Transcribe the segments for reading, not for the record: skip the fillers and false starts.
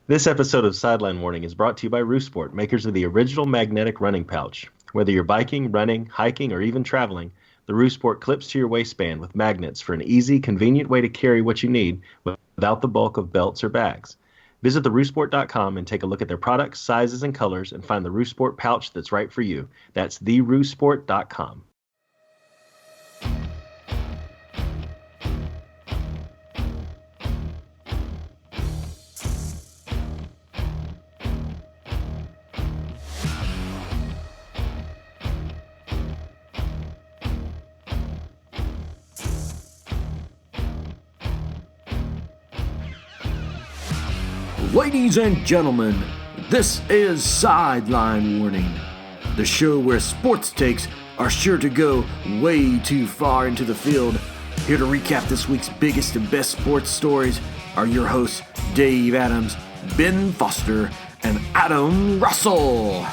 This episode of Sideline Warning is brought to you by Roosport, makers of the original magnetic running pouch. Whether you're biking, running, hiking, or even traveling, the Roosport clips to your waistband with magnets for an easy, convenient way to carry what you need without the bulk of belts or bags. Visit theroosport.com and take a look at their products, sizes, and colors and find the Roosport pouch that's right for you. That's theroosport.com. Ladies and gentlemen, this is Sideline Warning, the show where sports takes are sure to go way too far into the field. Here to recap this week's biggest and best sports stories are your hosts, Dave Adams, Ben Foster, and Adam Russell.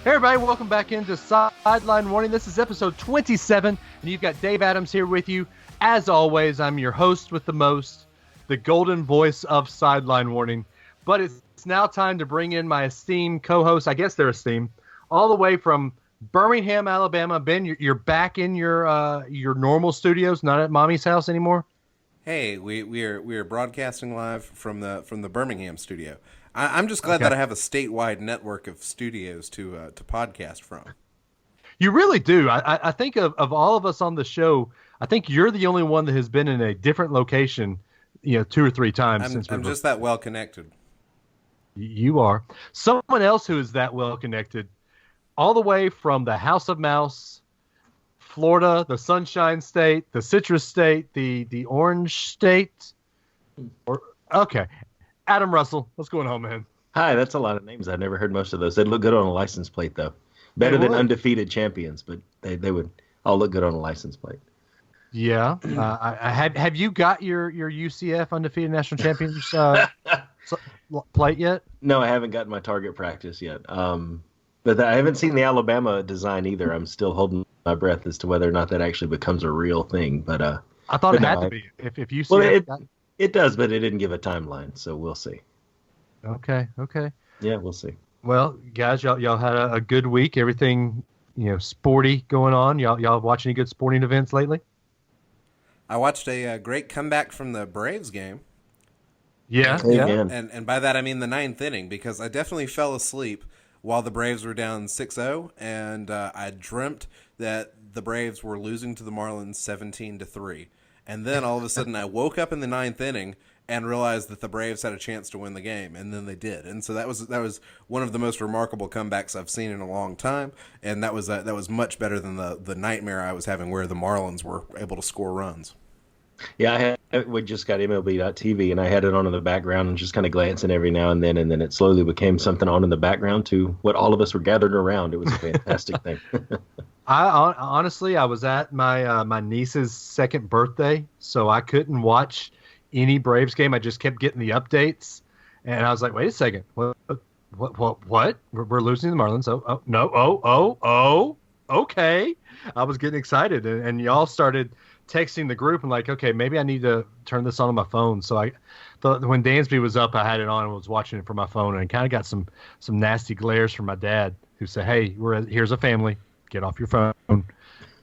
Hey everybody, welcome back into Sideline Warning. This is episode 27, and you've got Dave Adams here with you. As always, I'm your host with the most, the golden voice of Sideline Warning. But it's now time to bring in my esteemed co-host, I guess they're esteemed, all the way from Birmingham, Alabama. Ben, you're back in your normal studios, not at Mommy's house anymore? Hey, we are broadcasting live from the Birmingham studio. I'm just glad that I have a statewide network of studios to podcast from. You really do. I think of all of us on the show, I think you're the only one that has been in a different location, 2 or 3 times. I'm just that well connected. You are. Someone else who is that well connected, all the way from the House of Mouse, Florida, the Sunshine State, the Citrus State, the Orange State. Okay. Adam Russell, what's going on, man? Hi, that's a lot of names. I've never heard most of those. They'd look good on a license plate, though. Better than undefeated champions, but they would all look good on a license plate. Yeah. Have you got your UCF undefeated national champions plate yet? No, I haven't gotten my target practice yet. But I haven't seen the Alabama design either. I'm still holding my breath as to whether or not that actually becomes a real thing. But I thought it had to be. If UCF it does, but it didn't give a timeline, so we'll see. Okay. Yeah, we'll see. Well, guys, y'all had a good week. Everything, sporty going on. Y'all watch any good sporting events lately? I watched a great comeback from the Braves game. Yeah. And by that I mean the 9th inning, because I definitely fell asleep while the Braves were down 6-0, and I dreamt that the Braves were losing to the Marlins 17-3. And then all of a sudden I woke up in the 9th inning and realized that the Braves had a chance to win the game, and then they did. And so that was one of the most remarkable comebacks I've seen in a long time, and that was much better than the nightmare I was having where the Marlins were able to score runs. Yeah, we just got MLB.TV, and I had it on in the background and just kind of glancing every now and then it slowly became something on in the background to what all of us were gathered around. It was a fantastic thing. Honestly, I was at my niece's 2nd birthday, so I couldn't watch any Braves game. I just kept getting the updates, and I was like, "Wait a second, what? We're losing to the Marlins? Oh no! Okay." I was getting excited, and y'all started texting the group and like, okay, maybe I need to turn this on my phone. So when Dansby was up, I had it on and was watching it from my phone, and kind of got some nasty glares from my dad, who said, "Hey, here's a family. Get off your phone."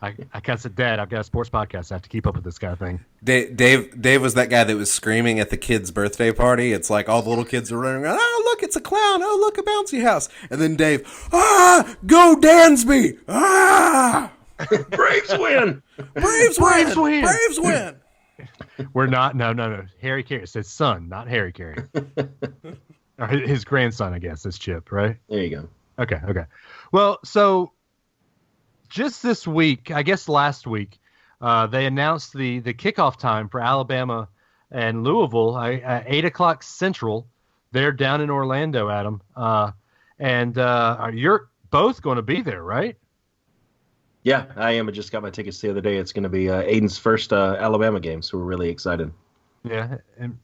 I kind of said, "Dad, I've got a sports podcast. I have to keep up with this kind of thing." Dave was that guy that was screaming at the kid's birthday party. It's like all the little kids are running around. Oh, look, it's a clown. Oh, look, a bouncy house. And then Dave, go Dansby. Braves win. Braves win. We're not. No. Harry Carey. It says son, not Harry Carey. Or his grandson, I guess, is Chip, right? There you go. Okay. Well, so just this week, I guess last week, they announced the kickoff time for Alabama and Louisville at 8 o'clock Central. They're down in Orlando, Adam. And you're both going to be there, right? Yeah, I am. I just got my tickets the other day. It's going to be Aiden's first Alabama game, so we're really excited. Yeah, and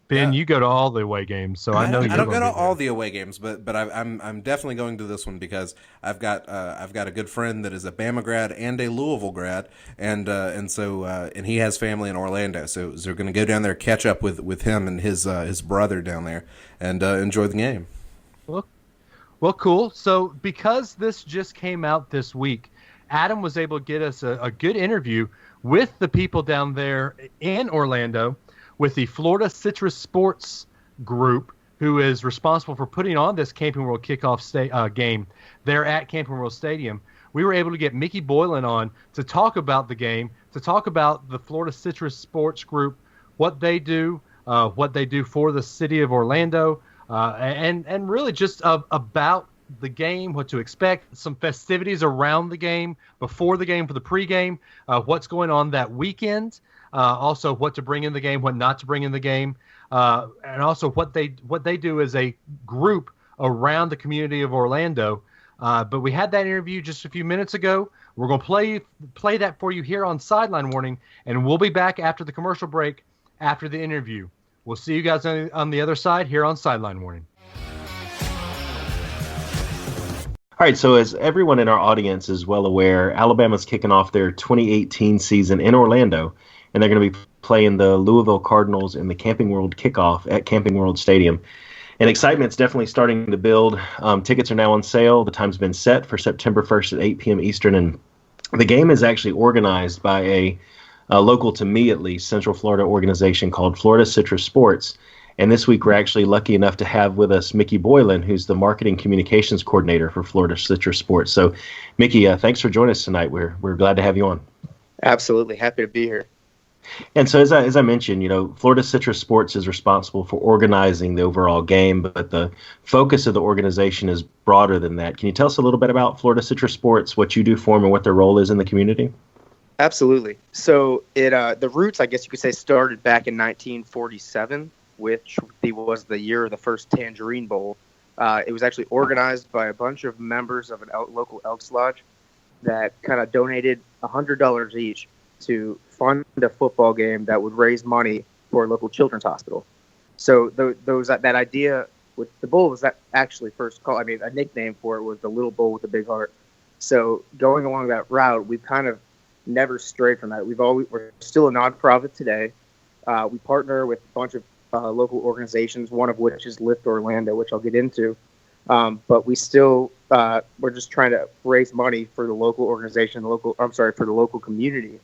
Ben, Yeah. you go to all the away games, so I know I you're don't going go to to be there. all the away games, but I'm definitely going to this one because I've got a good friend that is a Bama grad and a Louisville grad, and so and he has family in Orlando, so we're going to go down there, catch up with him and his brother down there, and enjoy the game. Well, well, cool. So because this just came out this week, Adam was able to get us a good interview with the people down there in Orlando with the Florida Citrus Sports Group, who is responsible for putting on this Camping World Kickoff game there at Camping World Stadium. We were able to get Mickey Boylan on to talk about the game, to talk about the Florida Citrus Sports Group, what they do for the city of Orlando, and really just about the game, what to expect, some festivities around the game, before the game, for the pregame, what's going on that weekend, also what to bring in the game, what not to bring in the game, and also what they do as a group around the community of Orlando. But we had that interview just a few minutes ago. We're going to play that for you here on Sideline Warning, and we'll be back after the commercial break, after the interview. We'll see you guys on the other side here on Sideline Warning. All right, so as everyone in our audience is well aware, Alabama's kicking off their 2018 season in Orlando, and they're going to be playing the Louisville Cardinals in the Camping World Kickoff at Camping World Stadium. And excitement's definitely starting to build. Tickets are now on sale. The time's been set for September 1st at 8 p.m. Eastern, and the game is actually organized by a local, to me at least, Central Florida organization called Florida Citrus Sports. And this week we're actually lucky enough to have with us Mickey Boylan, who's the marketing communications coordinator for Florida Citrus Sports. So, Mickey, thanks for joining us tonight. We're glad to have you on. Absolutely. Happy to be here. And so, as I mentioned, Florida Citrus Sports is responsible for organizing the overall game, but the focus of the organization is broader than that. Can you tell us a little bit about Florida Citrus Sports, what you do for them, and what their role is in the community? Absolutely. So the roots, I guess you could say, started back in 1947, which was the year of the first Tangerine Bowl. It was actually organized by a bunch of members of a local Elks Lodge that kind of donated $100 each to fund a football game that would raise money for a local children's hospital. So that idea with the bowl was that actually first called, a nickname for it was the Little Bull with the Big Heart. So going along that route, we've kind of never strayed from that. We're still a nonprofit today. We partner with a bunch of local organizations, one of which is Lift Orlando, which I'll get into. But we still we're just trying to raise money for the local organization, for the local community,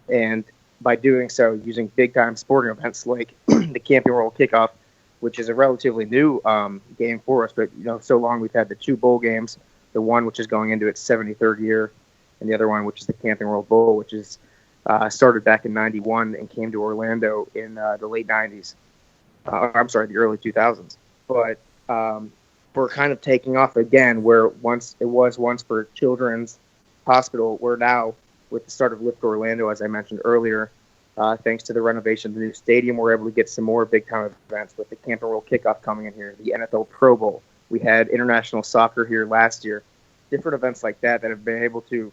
and by doing so, using big time sporting events like the Camping World Kickoff, which is a relatively new game for us. But so long we've had the two bowl games, the one which is going into its 73rd year, and the other one, which is the Camping World Bowl, which is started back in '91 and came to Orlando in the late '90s. The early 2000s. But we're kind of taking off again, where once for Children's Hospital, we're now, with the start of Lift Orlando, as I mentioned earlier, thanks to the renovation of the new stadium, we're able to get some more big-time events with the Camping World Kickoff coming in here, the NFL Pro Bowl. We had international soccer here last year. Different events like that have been able to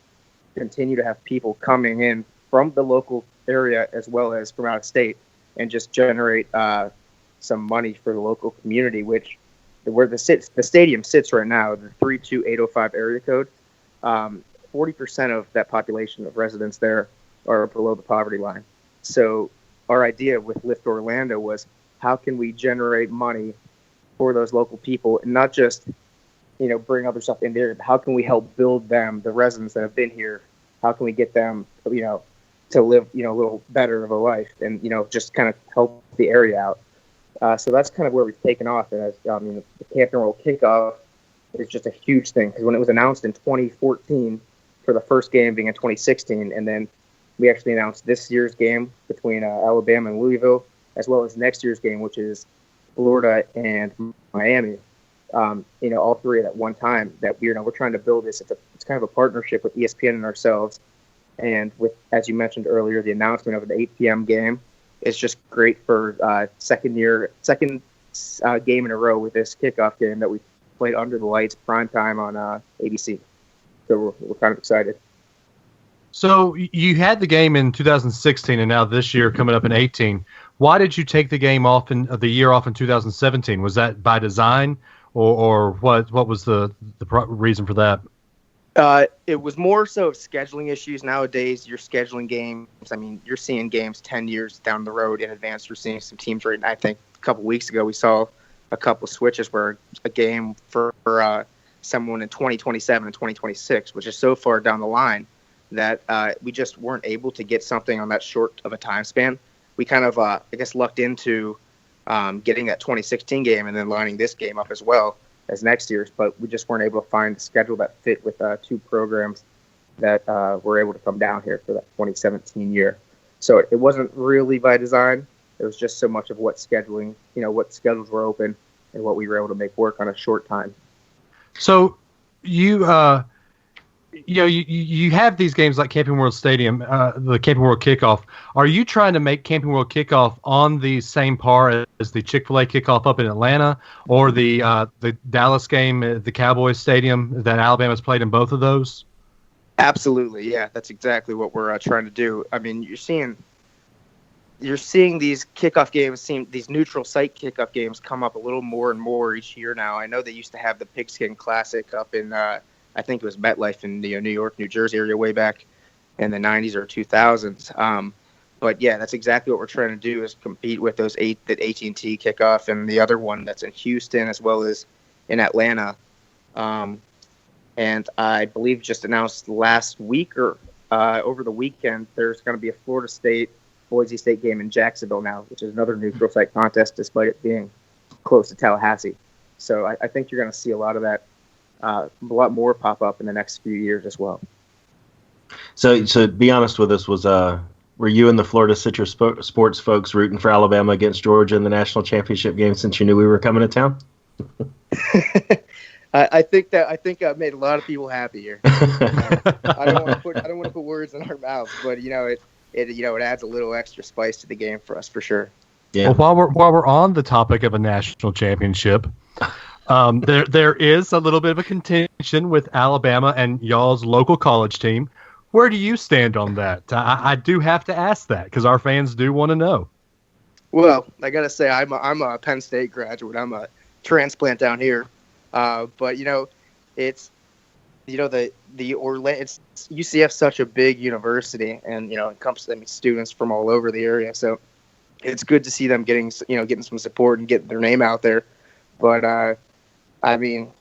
continue to have people coming in from the local area as well as from out of state and just generate some money for the local community, which where the stadium sits right now, the 32805 area code, 40% of that population of residents there are below the poverty line. So our idea with Lift Orlando was, how can we generate money for those local people and not just, bring other stuff in there, but how can we help build them, the residents that have been here? How can we get them, to live, a little better of a life and, just kind of help the area out. So that's kind of where we've taken off. And the Camping World Kickoff is just a huge thing, because when it was announced in 2014 for the first game being in 2016, and then we actually announced this year's game between Alabama and Louisville, as well as next year's game, which is Florida and Miami. All three at one time. That we're trying to build this. It's kind of a partnership with ESPN and ourselves, and with, as you mentioned earlier, the announcement of an 8 p.m. game. It's just great for second game in a row with this kickoff game that we played under the lights, prime time on ABC. So we're kind of excited. So you had the game in 2016, and now this year coming up in 18. Why did you take the game off the year off in 2017? Was that by design, or what? What was the reason for that? It was more so scheduling issues. Nowadays, you're scheduling games. I mean, you're seeing games 10 years down the road in advance. We're seeing some teams right now. I think a couple weeks ago we saw a couple switches where a game for someone in 2027 and 2026, which is so far down the line that we just weren't able to get something on that short of a time span. We kind of, I guess, lucked into getting that 2016 game and then lining this game up as well as next year's, but we just weren't able to find a schedule that fit with two programs that were able to come down here for that 2017 year. So it wasn't really by design. It was just so much of what scheduling, what schedules were open and what we were able to make work on a short time. So you have these games like Camping World Stadium, the Camping World Kickoff. Are you trying to make Camping World Kickoff on the same par as the Chick-fil-A Kickoff up in Atlanta, or the Dallas game at the Cowboys Stadium that Alabama's played in both of those? Absolutely, yeah. That's exactly what we're trying to do. I mean, you're seeing these kickoff games, these neutral site kickoff games come up a little more and more each year now. I know they used to have the Pigskin Classic up in I think it was MetLife in the New York, New Jersey area way back in the 90s or 2000s. But yeah, that's exactly what we're trying to do, is compete with those the AT&T kickoff and the other one that's in Houston as well as in Atlanta. And I believe just announced last week or over the weekend, there's going to be a Florida State, Boise State game in Jacksonville now, which is another neutral site contest despite it being close to Tallahassee. So I think you're going to see a lot of that. A lot more pop up in the next few years as well. So be honest with us, were you and the Florida Citrus sports folks rooting for Alabama against Georgia in the national championship game since you knew we were coming to town? I think I made a lot of people happy here. I don't want to put words in our mouths, but it adds a little extra spice to the game for us for sure. Yeah. Well, while we're on the topic of a national championship. There is a little bit of a contention with Alabama and y'all's local college team. Where do you stand on that? I do have to ask that because our fans do want to know. Well, I gotta say I'm a Penn State graduate. I'm a transplant down here, but it's the Orlando. It's UCF's such a big university, and it comes to students from all over the area. So it's good to see them getting some support and getting their name out there. But I mean,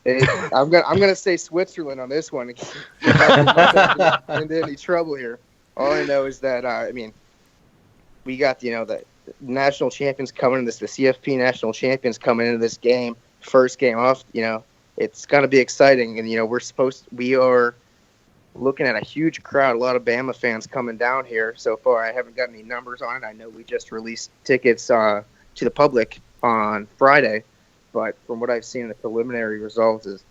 I'm gonna say Switzerland on this one. Into any trouble here. All I know is that we got the national champions coming in the CFP national champions coming into this game. First game off, it's gonna be exciting, and we are looking at a huge crowd, a lot of Bama fans coming down here so far. I haven't got any numbers on it. I know we just released tickets to the public on Friday. But from what I've seen in the preliminary results, is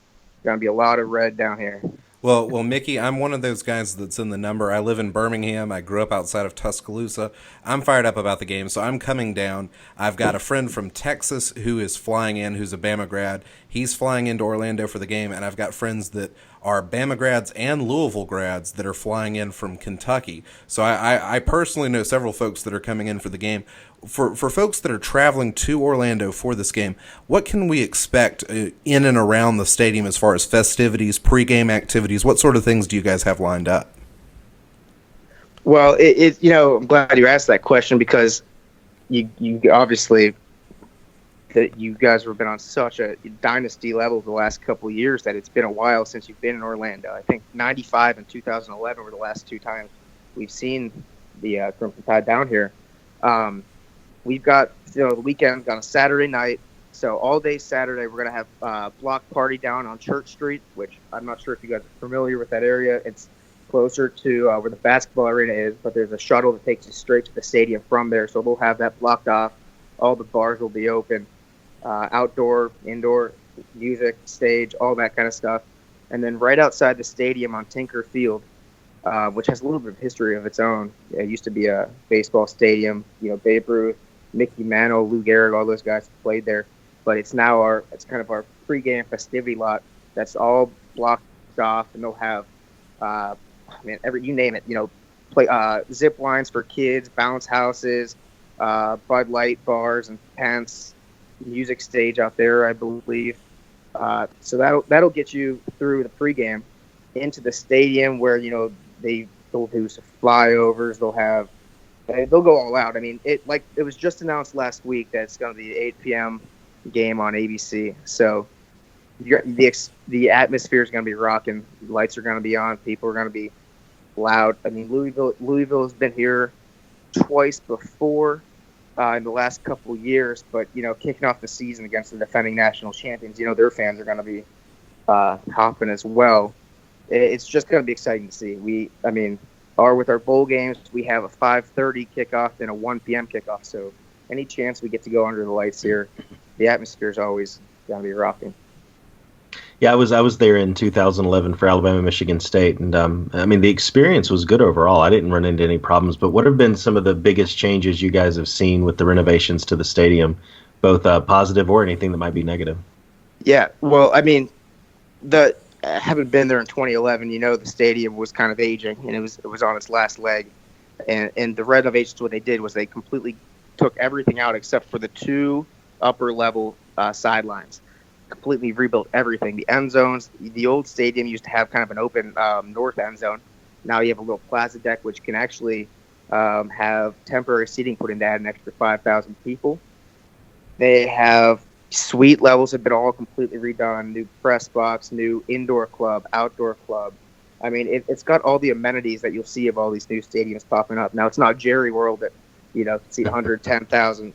going to be a lot of red down here. Well, Mickey, I'm one of those guys that's in the number. I live in Birmingham. I grew up outside of Tuscaloosa. I'm fired up about the game, so I'm coming down. I've got a friend from Texas who is flying in, who's a Bama grad. He's flying into Orlando for the game, and I've got friends that are Bama grads and Louisville grads that are flying in from Kentucky. So I personally know several folks that are coming in for the game. For folks that are traveling to Orlando for this game, what can we expect in and around the stadium as far as festivities, pregame activities? What sort of things do you guys have lined up? Well, I'm glad you asked that question because you obviously that you guys have been on such a dynasty level the last couple of years that it's been a while since you've been in Orlando. I think 95 and 2011 were the last two times we've seen the Crimson Tide down here. We've got the weekend on a Saturday night, so all day Saturday we're going to have a block party down on Church Street, which I'm not sure if you guys are familiar with that area. It's closer to where the basketball arena is, but there's a shuttle that takes you straight to the stadium from there, so we'll have that blocked off. All the bars will be open, outdoor, indoor, music, stage, all that kind of stuff. And then right outside the stadium on Tinker Field, which has a little bit of history of its own. It used to be a baseball stadium, Babe Ruth, Mickey Mantle, Lou Gehrig, all those guys played there. But it's now it's kind of our pregame festivity lot that's all blocked off, and they'll have you name it. Play zip lines for kids, bounce houses, Bud Light bars and tents, music stage out there, I believe. So that'll get you through the pregame into the stadium where they'll do some flyovers. They'll go all out. I mean, it was just announced last week that it's going to be an 8 p.m. game on ABC. So the atmosphere is going to be rocking. Lights are going to be on. People are going to be loud. I mean, Louisville has been here twice before in the last couple of years, but kicking off the season against the defending national champions, their fans are going to be hopping as well. It's just going to be exciting to see. With our bowl games, we have a 5:30 kickoff and a 1 p.m. kickoff. So any chance we get to go under the lights here, the atmosphere is always going to be rocking. Yeah, I was there in 2011 for Alabama, Michigan State, and the experience was good overall. I didn't run into any problems. But what have been some of the biggest changes you guys have seen with the renovations to the stadium, both positive or anything that might be negative? Yeah, well, I haven't been there in 2011. The stadium was kind of aging, and it was on its last leg. And the renovations, what they did was they completely took everything out except for the 2 upper level sidelines. Completely rebuilt everything. The end zones, the old stadium used to have kind of an open north end zone. Now you have a little plaza deck, which can actually have temporary seating put in to add an extra 5,000 people. They have suite levels have been all completely redone. New press box, new indoor club, outdoor club. I mean, it's got all the amenities that you'll see of all these new stadiums popping up. Now, it's not Jerry World that can see 110,000.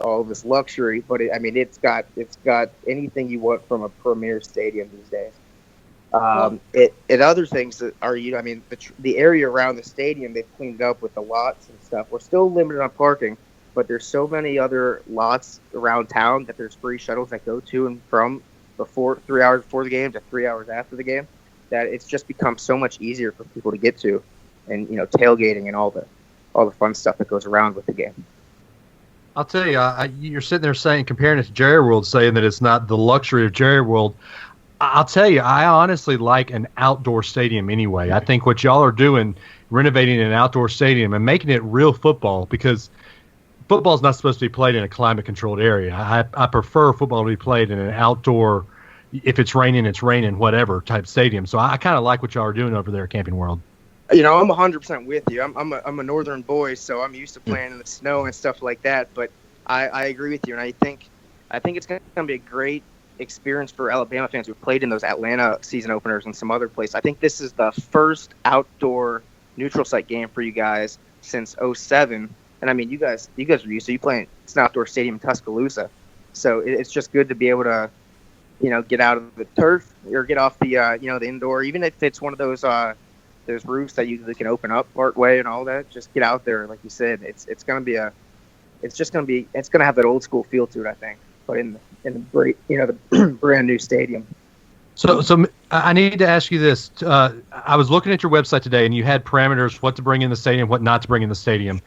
All this luxury, but it's got anything you want from a premier stadium these days. Other things that are the area around the stadium, they've cleaned up with the lots and stuff. We're still limited on parking, but there's so many other lots around town that there's free shuttles that go to and from 3 hours before the game to 3 hours after the game, that it's just become so much easier for people to get to, and tailgating and all the fun stuff that goes around with the game. I'll tell you, you're sitting there comparing it to Jerry World, saying that it's not the luxury of Jerry World. I'll tell you, I honestly like an outdoor stadium anyway. I think what y'all are doing, renovating an outdoor stadium and making it real football, because football's not supposed to be played in a climate-controlled area. I prefer football to be played in an outdoor, if it's raining, whatever, type stadium. So I kind of like what y'all are doing over there at Camping World. I'm 100% with you. I'm a northern boy, so I'm used to playing in the snow and stuff like that. But I agree with you, and I think it's going to be a great experience for Alabama fans who played in those Atlanta season openers and some other place. I think this is the first outdoor neutral site game for you guys since 2007. And you guys are used to you playing. It's an outdoor stadium in Tuscaloosa, so it's just good to be able to get out of the turf or get off the the indoor, even if it's one of those roofs that you can open up part way and all that. Just get out there, like you said. It's going to have that old school feel to it, I think, but in the brand new stadium. So I need to ask you this. I was looking at your website today, and you had parameters: what to bring in the stadium, what not to bring in the stadium.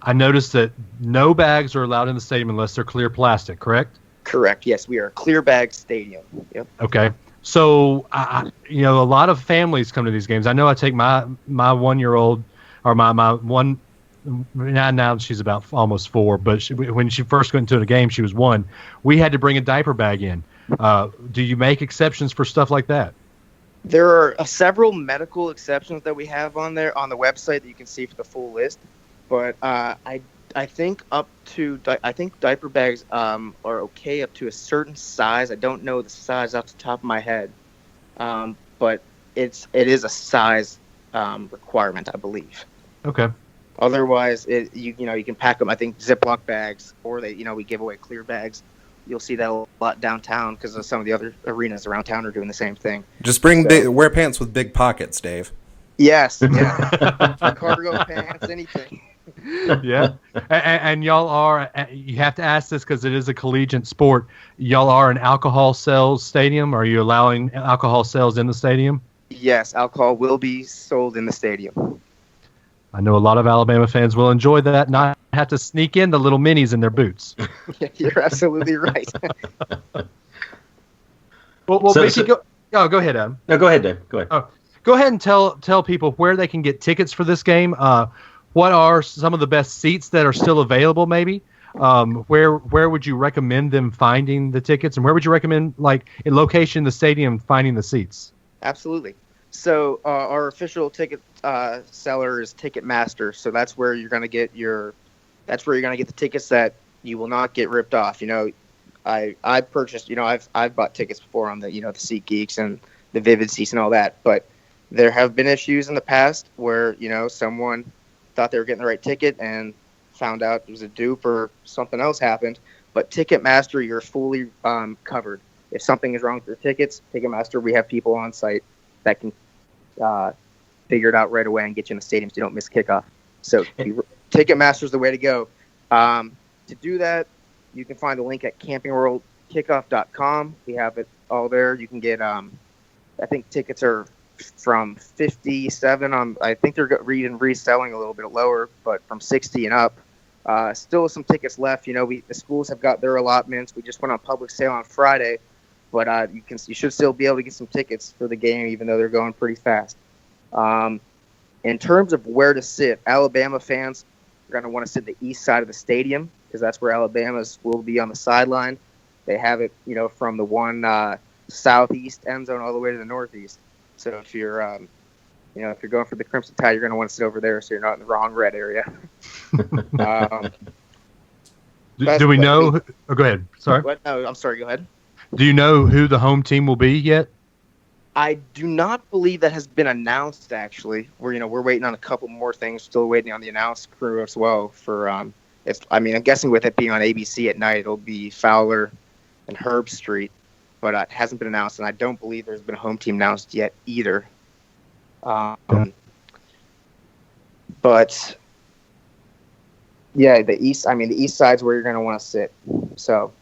I noticed that no bags are allowed in the stadium unless they're clear plastic. Correct? Correct. Yes, we are a clear bag stadium. Yep. Okay. So, a lot of families come to these games. I know I take my 1-year-old, or my one, now she's about almost 4, but when she first went into the game, she was 1. We had to bring a diaper bag in. Do you make exceptions for stuff like that? There are several medical exceptions that we have on there on the website that you can see for the full list. But I think diaper bags are okay up to a certain size. I don't know the size off the top of my head, but it is a size requirement, I believe. Okay. Otherwise, you can pack them. I think Ziploc bags, or we give away clear bags. You'll see that a lot downtown because some of the other arenas around town are doing the same thing. Just wear pants with big pockets, Dave. Yes. Yeah. Cargo pants, anything. Yeah, and y'all are, you have to ask this because it is a collegiate sport, y'all are an alcohol sales stadium. Are you allowing alcohol sales in the stadium? Yes, alcohol will be sold in the stadium. I know a lot of Alabama fans will enjoy that, not have to sneak in the little minis in their boots. Yeah, you're absolutely right. Well, Mickey, go ahead, Adam. No, go ahead, Dave. Go ahead. Oh, go ahead and tell people where they can get tickets for this game. What are some of the best seats that are still available? Maybe where would you recommend them finding the tickets, and where would you recommend, like, a location in the stadium, finding the seats? Absolutely. So our official ticket seller is Ticketmaster. So that's where you're going to get the tickets that you will not get ripped off. You know, I purchased, you know, I've bought tickets before on the, you know, the SeatGeeks and the Vivid Seats and all that, but there have been issues in the past where, you know, someone thought they were getting the right ticket and found out it was a dupe or something else happened. But Ticketmaster, you're fully covered. If something is wrong with your tickets, Ticketmaster, we have people on site that can figure it out right away and get you in the stadium so you don't miss kickoff. So Ticketmaster is the way to go. To do that, you can find the link at campingworldkickoff.com. We have it all there. You can get, I think tickets are from 57 on. I think they're reselling a little bit lower, but from 60 and up. Still some tickets left. You know, the schools have got their allotments. We just went on public sale on Friday, but you should still be able to get some tickets for the game, even though they're going pretty fast. In terms of where to sit, Alabama fans are going to want to sit the east side of the stadium because that's where Alabama's will be on the sideline. They have it, you know, from the one southeast end zone all the way to the northeast. So if you're, you know, if you're going for the Crimson Tide, you're going to want to sit over there so you're not in the wrong red area. Do we know? Oh, go ahead. Sorry. What? No, I'm sorry. Go ahead. Do you know who the home team will be yet? I do not believe that has been announced. Actually, we're waiting on a couple more things. Still waiting on the announced crew as well. For I'm guessing with it being on ABC at night, it'll be Fowler and Herb Street, but it hasn't been announced, and I don't believe there's been a home team announced yet either. But yeah, the east side's where you're going to want to sit. So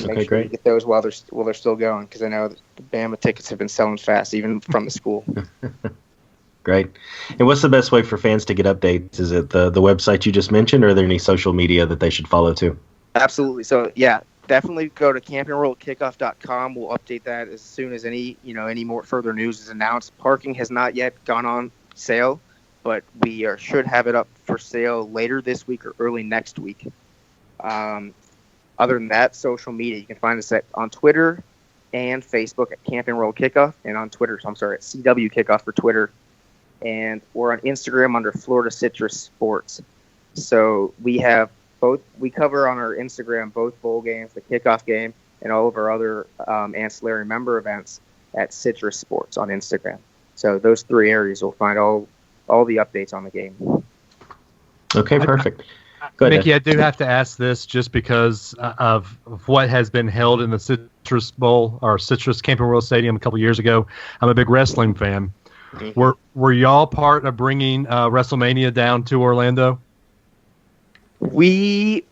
make sure you get those while they're still going, because I know the Bama tickets have been selling fast, even from the school. Great. And what's the best way for fans to get updates? Is it the website you just mentioned, or are there any social media that they should follow too? Absolutely. So yeah, definitely go to campingworldkickoff.com. We'll update that as soon as any more further news is announced. Parking has not yet gone on sale, but we should have it up for sale later this week or early next week. Other than that, social media, you can find us on Twitter and Facebook at Camping World Kickoff, and on Twitter, at CW Kickoff for Twitter. And we're on Instagram under Florida Citrus Sports. So we have we cover on our Instagram both bowl games, the kickoff game, and all of our other ancillary member events at Citrus Sports on Instagram. So those three areas will find all the updates on the game. Okay, perfect. Go ahead, Mickey, I do have to ask this just because of what has been held in the Citrus Bowl or Citrus Camping World Stadium a couple years ago. I'm a big wrestling fan. Mm-hmm. Were y'all part of bringing WrestleMania down to Orlando? We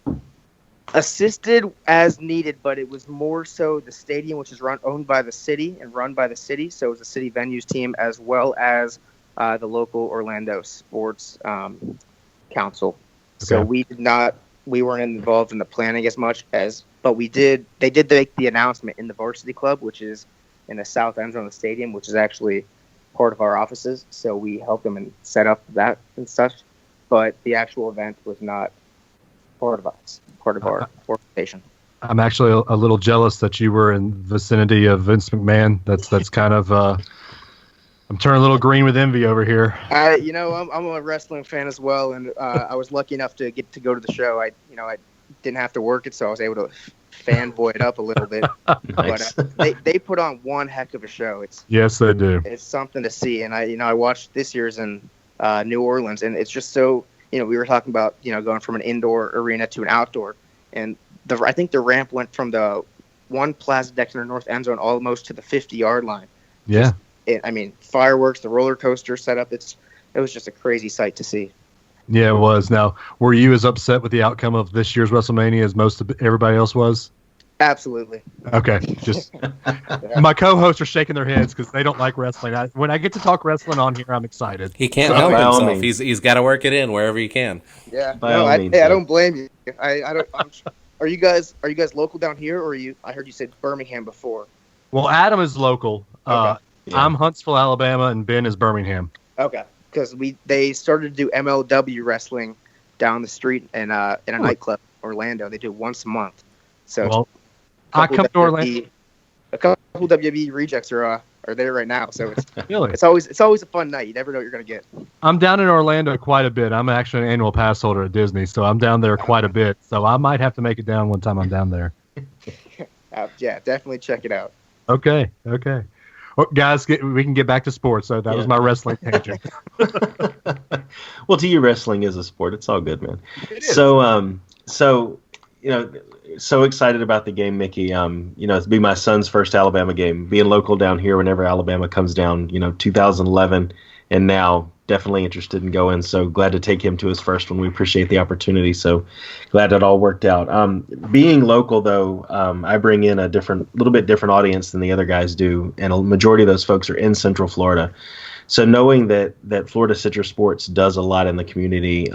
assisted as needed, but it was more so the stadium, which is owned by the city and run by the city. So it was a city venues team as well as the local Orlando Sports Council. Okay. So we weren't involved in the planning as much but they did make the announcement in the varsity club, which is in the south end zone of the stadium, which is actually part of our offices. So we helped them and set up that and such. But the actual event was not part of our organization. I'm actually a little jealous that you were in the vicinity of Vince McMahon. That's kind of I'm turning a little green with envy over here. I'm a wrestling fan as well, and I was lucky enough to get to go to the show. I didn't have to work it, so I was able to fanboy it up a little bit. Nice. But they put on one heck of a show. Yes, they do. It's something to see, and I watched this year's in New Orleans, and it's just so. We were talking about going from an indoor arena to an outdoor, and I think the ramp went from the one plaza deck in the north end zone almost to the 50-yard line. Yeah. Fireworks, the roller coaster setup. It was just a crazy sight to see. Yeah, it was. Now, were you as upset with the outcome of this year's WrestleMania as most of everybody else was? Absolutely. Okay. Just my co-hosts are shaking their heads because they don't like wrestling. When I get to talk wrestling on here, I'm excited. He can't help himself. He's got to work it in wherever he can. Yeah. I don't blame you. I don't. Are you guys local down here, or I heard you said Birmingham before. Well, Adam is local. Okay. Yeah. I'm Huntsville, Alabama, and Ben is Birmingham. Okay, because they started to do MLW wrestling down the street in a nightclub in Orlando. They do it once a month. So Well, I come to Orlando. A couple WWE rejects are there right now. So Really? it's always a fun night. You never know what you're gonna get. I'm down in Orlando quite a bit. I'm actually an annual pass holder at Disney, so I'm down there quite a bit. So I might have to make it down one time I'm down there. Yeah, definitely check it out. Okay. Well, guys, we can get back to sports. So that was my wrestling tangent. Well, to you, wrestling is a sport. It's all good, man. It is. So so excited about the game, Mickey. It'll be my son's first Alabama game. Being local down here, whenever Alabama comes down, 2011, and now definitely interested in going. So glad to take him to his first one. We appreciate the opportunity. So glad that all worked out. Being local, though, I bring in a little bit different audience than the other guys do, and a majority of those folks are in Central Florida. So knowing that Florida Citrus Sports does a lot in the community,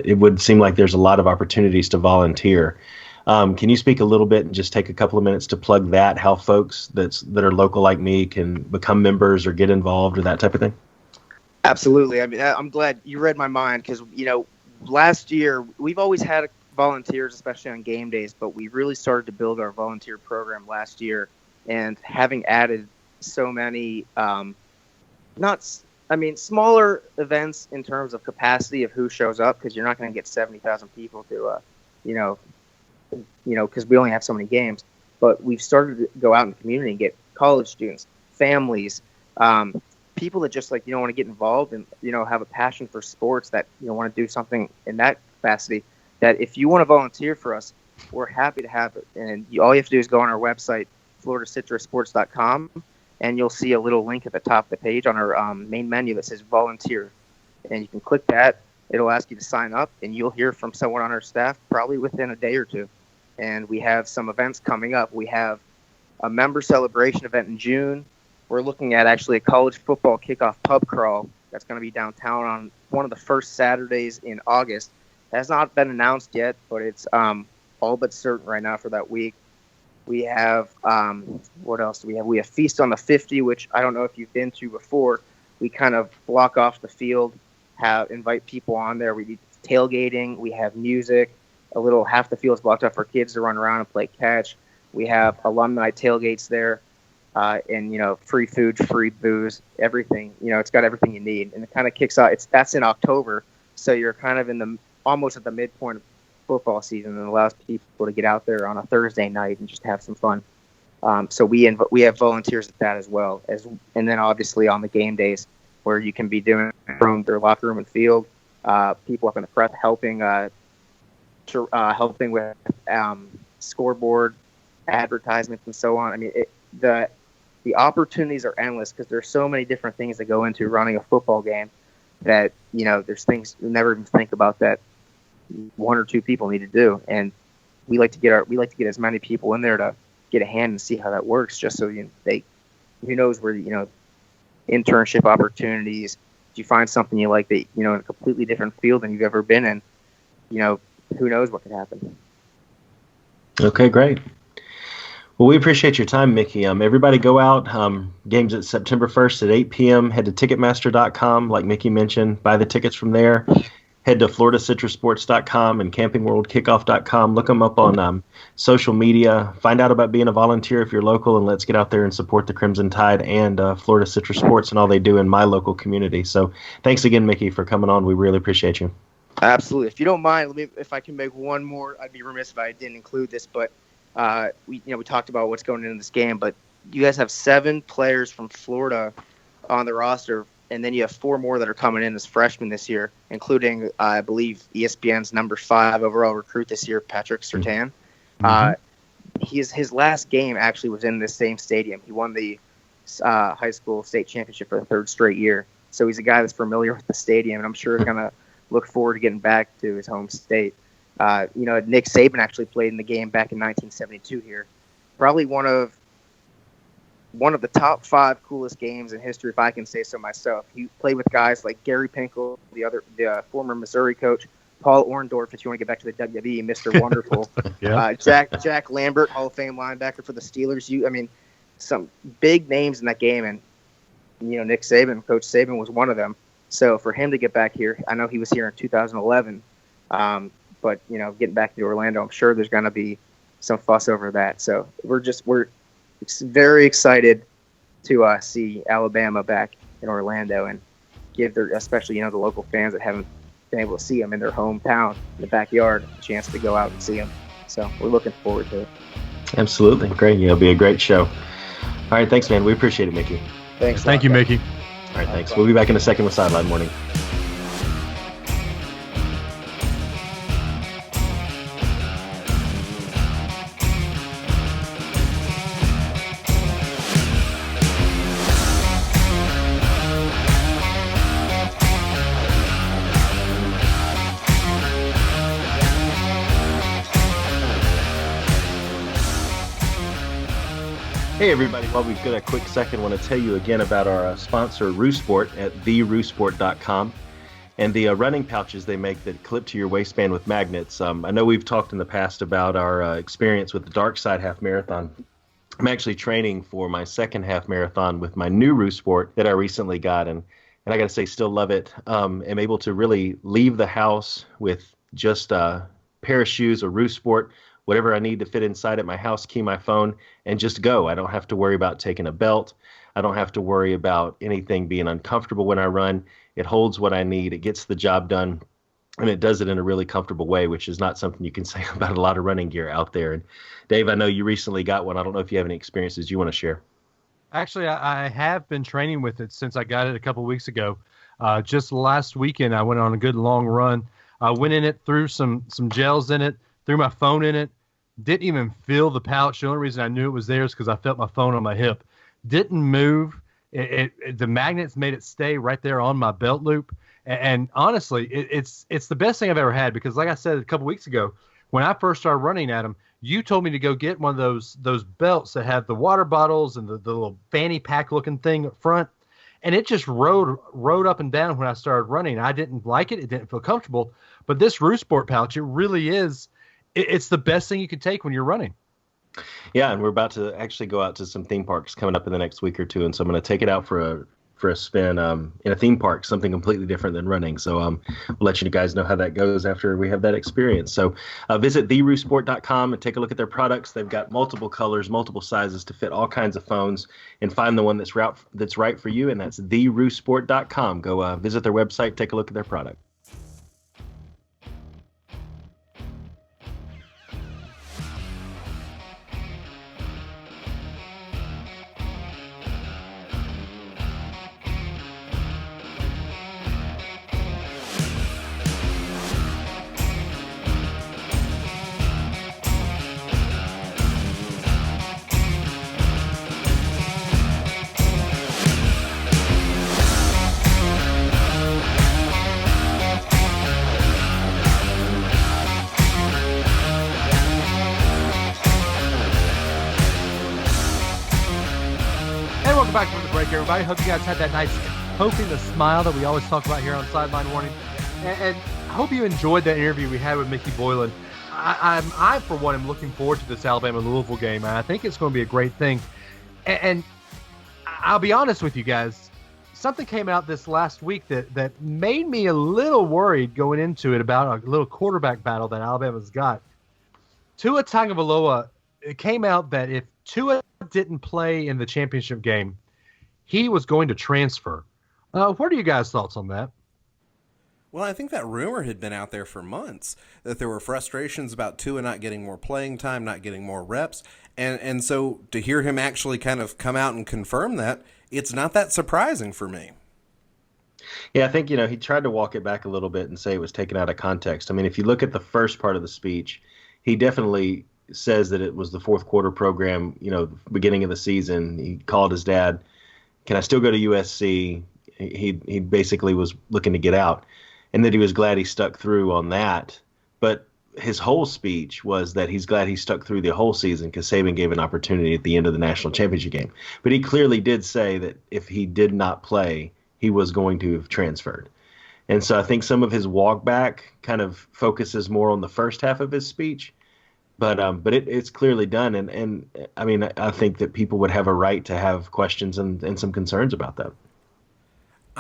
it would seem like there's a lot of opportunities to volunteer. Can you speak a little bit and just take a couple of minutes to plug that, how folks that are local like me can become members or get involved or that type of thing? Absolutely. I mean, I'm glad you read my mind because, last year we've always had volunteers, especially on game days, but we really started to build our volunteer program last year. And having added so many, smaller events in terms of capacity of who shows up, because you're not going to get 70,000 people to, because we only have so many games. But we've started to go out in the community and get college students, families, people that just want to get involved and have a passion for sports, that want to do something in that capacity. That if you want to volunteer for us, we're happy to have it. And all you have to do is go on our website, floridacitrusports.com, and you'll see a little link at the top of the page on our main menu that says volunteer, and you can click that. It'll ask you to sign up, and you'll hear from someone on our staff probably within a day or two. And we have some events coming up. We have a member celebration event in June. We're looking at actually a college football kickoff pub crawl that's going to be downtown on one of the first Saturdays in August. It has not been announced yet, but it's all but certain right now for that week. We have, what else do we have? We have Feast on the 50, which I don't know if you've been to before. We kind of block off the field, invite people on there. We do tailgating. We have music. Half the field's blocked off for kids to run around and play catch. We have alumni tailgates there. And free food, free booze, everything. It's got everything you need, and it kind of kicks out. That's in October, so you're kind of almost at the midpoint of football season, and allows people to get out there on a Thursday night and just have some fun. So we have volunteers at that as well, and then obviously on the game days where you can be doing from their locker room and field, people up in the prep helping with scoreboard, advertisements, and so on. I mean, the opportunities are endless because there's so many different things that go into running a football game that, there's things you never even think about that one or two people need to do. And we like to get as many people in there to get a hand and see how that works, just so who knows where, internship opportunities. If you find something you like that, in a completely different field than you've ever been in, who knows what could happen. Okay, great. Well, we appreciate your time, Mickey. Everybody go out. Games at September 1st at 8 p.m. Head to Ticketmaster.com, like Mickey mentioned. Buy the tickets from there. Head to FloridaCitrusSports.com and CampingWorldKickoff.com. Look them up on social media. Find out about being a volunteer if you're local, and let's get out there and support the Crimson Tide and Florida Citrus Sports and all they do in my local community. So thanks again, Mickey, for coming on. We really appreciate you. Absolutely. If you don't mind, if I can make one more, I'd be remiss if I didn't include this, but we talked about what's going into this game, but you guys have 7 players from Florida on the roster, and then you have 4 more that are coming in as freshmen this year, including, I believe, ESPN's number 5 overall recruit this year, Patrick Surtain. Mm-hmm. His last game actually was in this same stadium. He won the high school state championship for the 3rd straight year. So he's a guy that's familiar with the stadium, and I'm sure he's going to look forward to getting back to his home state. Nick Saban actually played in the game back in 1972 here. Probably one of the top 5 coolest games in history, if I can say so myself. He played with guys like Gary Pinkel, the former Missouri coach, Paul Orndorff, if you want to get back to the WWE, Mr. Wonderful, yeah. Jack Lambert, Hall of Fame linebacker for the Steelers. Some big names in that game, and Nick Saban, Coach Saban was one of them. So for him to get back here, I know he was here in 2011, but getting back to Orlando, I'm sure there's going to be some fuss over that. So we're very excited to see Alabama back in Orlando and give especially the local fans that haven't been able to see them in their hometown, in the backyard, a chance to go out and see them. So we're looking forward to it. Absolutely. Great. It'll be a great show. All right. Thanks, man. We appreciate it, Mickey. Thanks. Thank you, Mickey. All right. Thanks. We'll be back in a second with Sideline Morning. Hey everybody, while we've got a quick second, I want to tell you again about our sponsor, Roosport, at theroosport.com, and the running pouches they make that clip to your waistband with magnets. I know we've talked in the past about our experience with the Dark Side Half Marathon. I'm actually training for my second half marathon with my new Roosport that I recently got, and I got to say, still love it. I'm able to really leave the house with just a pair of shoes, a Roosport, whatever I need to fit inside at my house key, my phone, and just go. I don't have to worry about taking a belt. I don't have to worry about anything being uncomfortable when I run. It holds what I need. It gets the job done, and it does it in a really comfortable way, which is not something you can say about a lot of running gear out there. And Dave, I know you recently got one. I don't know if you have any experiences you want to share. Actually, I have been training with it since I got it a couple of weeks ago. Just last weekend, I went on a good long run. I went in it, threw some gels in it, threw my phone in it. Didn't even feel the pouch. The only reason I knew it was there is because I felt my phone on my hip. Didn't move. The magnets made it stay right there on my belt loop. And honestly, it's the best thing I've ever had because, like I said a couple weeks ago, when I first started running at them, you told me to go get one of those belts that have the water bottles and the little fanny pack looking thing up front. And it just rode up and down when I started running. I didn't like it. It didn't feel comfortable. But this Roosport pouch, it really is. It's the best thing you could take when you're running. Yeah, and we're about to actually go out to some theme parks coming up in the next week or two, and so I'm going to take it out for a spin in a theme park, something completely different than running. So we'll let you guys know how that goes after we have that experience. So visit theroosport.com and take a look at their products. They've got multiple colors, multiple sizes to fit all kinds of phones, and find the one that's right for you, and that's theroosport.com. Go visit their website, take a look at their product. Back from the break, everybody. Hope you guys had that nice poke in the smile that we always talk about here on Sideline Warning. And I hope you enjoyed that interview we had with Mickey Boylan. I for one, am looking forward to this Alabama-Louisville game. I think it's going to be a great thing. And I'll be honest with you guys, something came out this last week that made me a little worried going into it about a little quarterback battle that Alabama's got. Tua Tagovailoa, it came out that if Tua didn't play in the championship game, he was going to transfer. What are you guys' thoughts on that? Well, I think that rumor had been out there for months, that there were frustrations about Tua not getting more playing time, not getting more reps. And so to hear him actually kind of come out and confirm that, it's not that surprising for me. Yeah, I think, he tried to walk it back a little bit and say it was taken out of context. I mean, if you look at the first part of the speech, he definitely says that it was the fourth quarter program, beginning of the season. He called his dad, "Can I still go to USC?" He basically was looking to get out, and that he was glad he stuck through on that. But his whole speech was that he's glad he stuck through the whole season because Saban gave an opportunity at the end of the national championship game. But he clearly did say that if he did not play, he was going to have transferred. And so I think some of his walk back kind of focuses more on the first half of his speech. But it's clearly done, and I mean, I think that people would have a right to have questions and some concerns about that.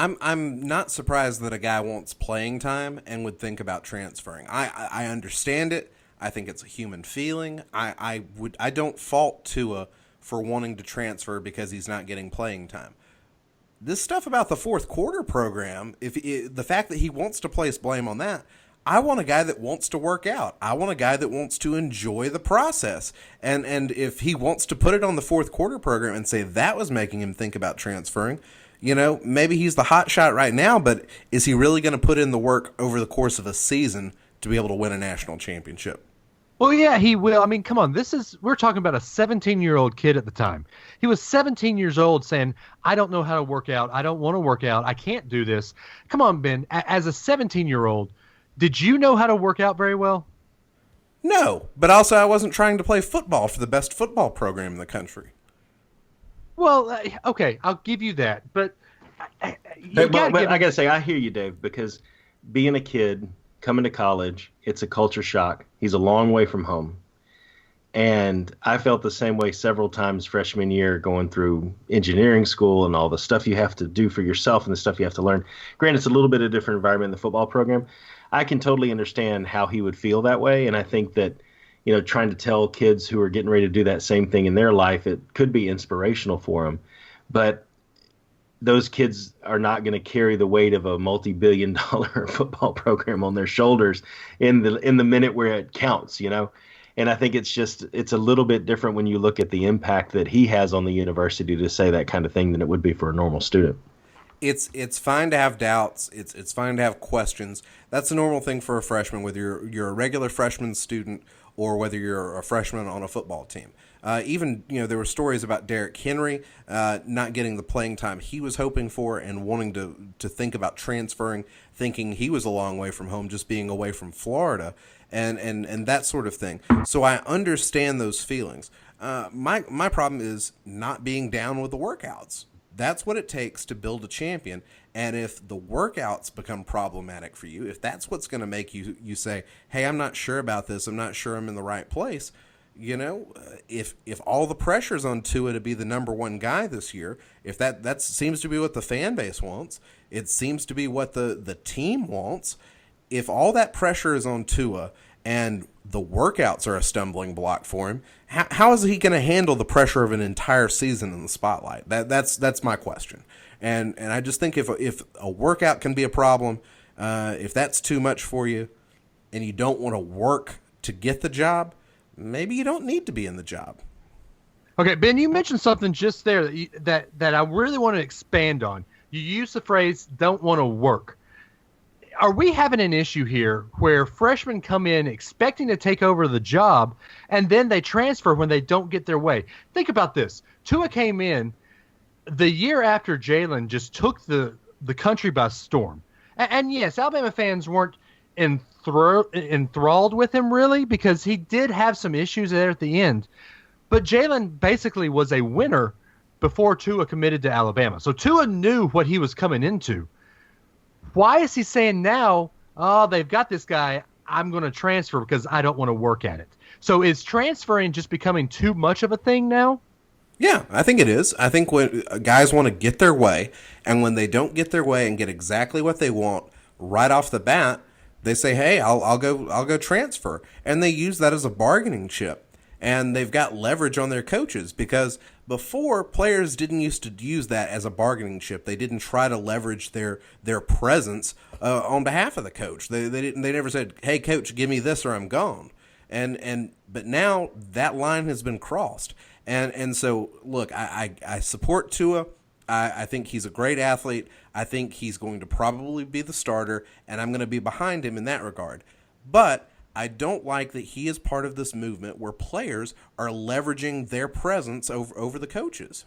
I'm not surprised that a guy wants playing time and would think about transferring. I understand it. I think it's a human feeling. I don't fault Tua for wanting to transfer because he's not getting playing time. This stuff about the fourth quarter program, the fact that he wants to place blame on that, I want a guy that wants to work out. I want a guy that wants to enjoy the process. And if he wants to put it on the fourth quarter program and say that was making him think about transferring, maybe he's the hot shot right now, but is he really going to put in the work over the course of a season to be able to win a national championship? Well, yeah, he will. I mean, come on. We're talking about a 17-year-old kid at the time. He was 17 years old saying, I don't know how to work out. I don't want to work out. I can't do this. Come on, Ben. As a 17-year-old, did you know how to work out very well? No, but also I wasn't trying to play football for the best football program in the country. Well, okay, I'll give you that. But I got to say, I hear you, Dave, because being a kid, coming to college, it's a culture shock. He's a long way from home. And I felt the same way several times freshman year going through engineering school and all the stuff you have to do for yourself and the stuff you have to learn. Granted, it's a little bit of a different environment in the football program. I can totally understand how he would feel that way. And I think that, trying to tell kids who are getting ready to do that same thing in their life, it could be inspirational for them. But those kids are not going to carry the weight of a multi-billion-dollar football program on their shoulders in the minute where it counts, And I think it's a little bit different when you look at the impact that he has on the university to say that kind of thing than it would be for a normal student. It's fine to have doubts. It's fine to have questions. That's a normal thing for a freshman, whether you're a regular freshman student or whether you're a freshman on a football team. Even, there were stories about Derrick Henry not getting the playing time he was hoping for and wanting to think about transferring, thinking he was a long way from home, just being away from Florida and that sort of thing. So I understand those feelings. My problem is not being down with the workouts. That's what it takes to build a champion. And if the workouts become problematic for you, if that's what's going to make you say, hey, I'm not sure about this, I'm not sure I'm in the right place, if all the pressure's on Tua to be the number one guy this year, if that seems to be what the fan base wants, it seems to be what the team wants, if all that pressure is on Tua and the workouts are a stumbling block for him, how is he going to handle the pressure of an entire season in the spotlight? That's my question. And I just think if a workout can be a problem, if that's too much for you and you don't want to work to get the job, maybe you don't need to be in the job. Okay, Ben, you mentioned something just there that I really want to expand on. You used the phrase "don't want to work." Are we having an issue here where freshmen come in expecting to take over the job and then they transfer when they don't get their way? Think about this. Tua came in the year after Jalen just took the country by storm. And yes, Alabama fans weren't enthralled with him really because he did have some issues there at the end. But Jalen basically was a winner before Tua committed to Alabama. So Tua knew what he was coming into. Why is he saying now, oh, they've got this guy, I'm going to transfer because I don't want to work at it? So is transferring just becoming too much of a thing now? Yeah, I think it is. I think when guys want to get their way, and when they don't get their way and get exactly what they want right off the bat, they say, hey, I'll go transfer. And they use that as a bargaining chip. And they've got leverage on their coaches because before, players didn't used to use that as a bargaining chip. They didn't try to leverage their presence on behalf of the coach. They never said, hey, coach, give me this or I'm gone. But now that line has been crossed. And so, look, I support Tua. I think he's a great athlete. I think he's going to probably be the starter, and I'm going to be behind him in that regard. But I don't like that he is part of this movement where players are leveraging their presence over the coaches.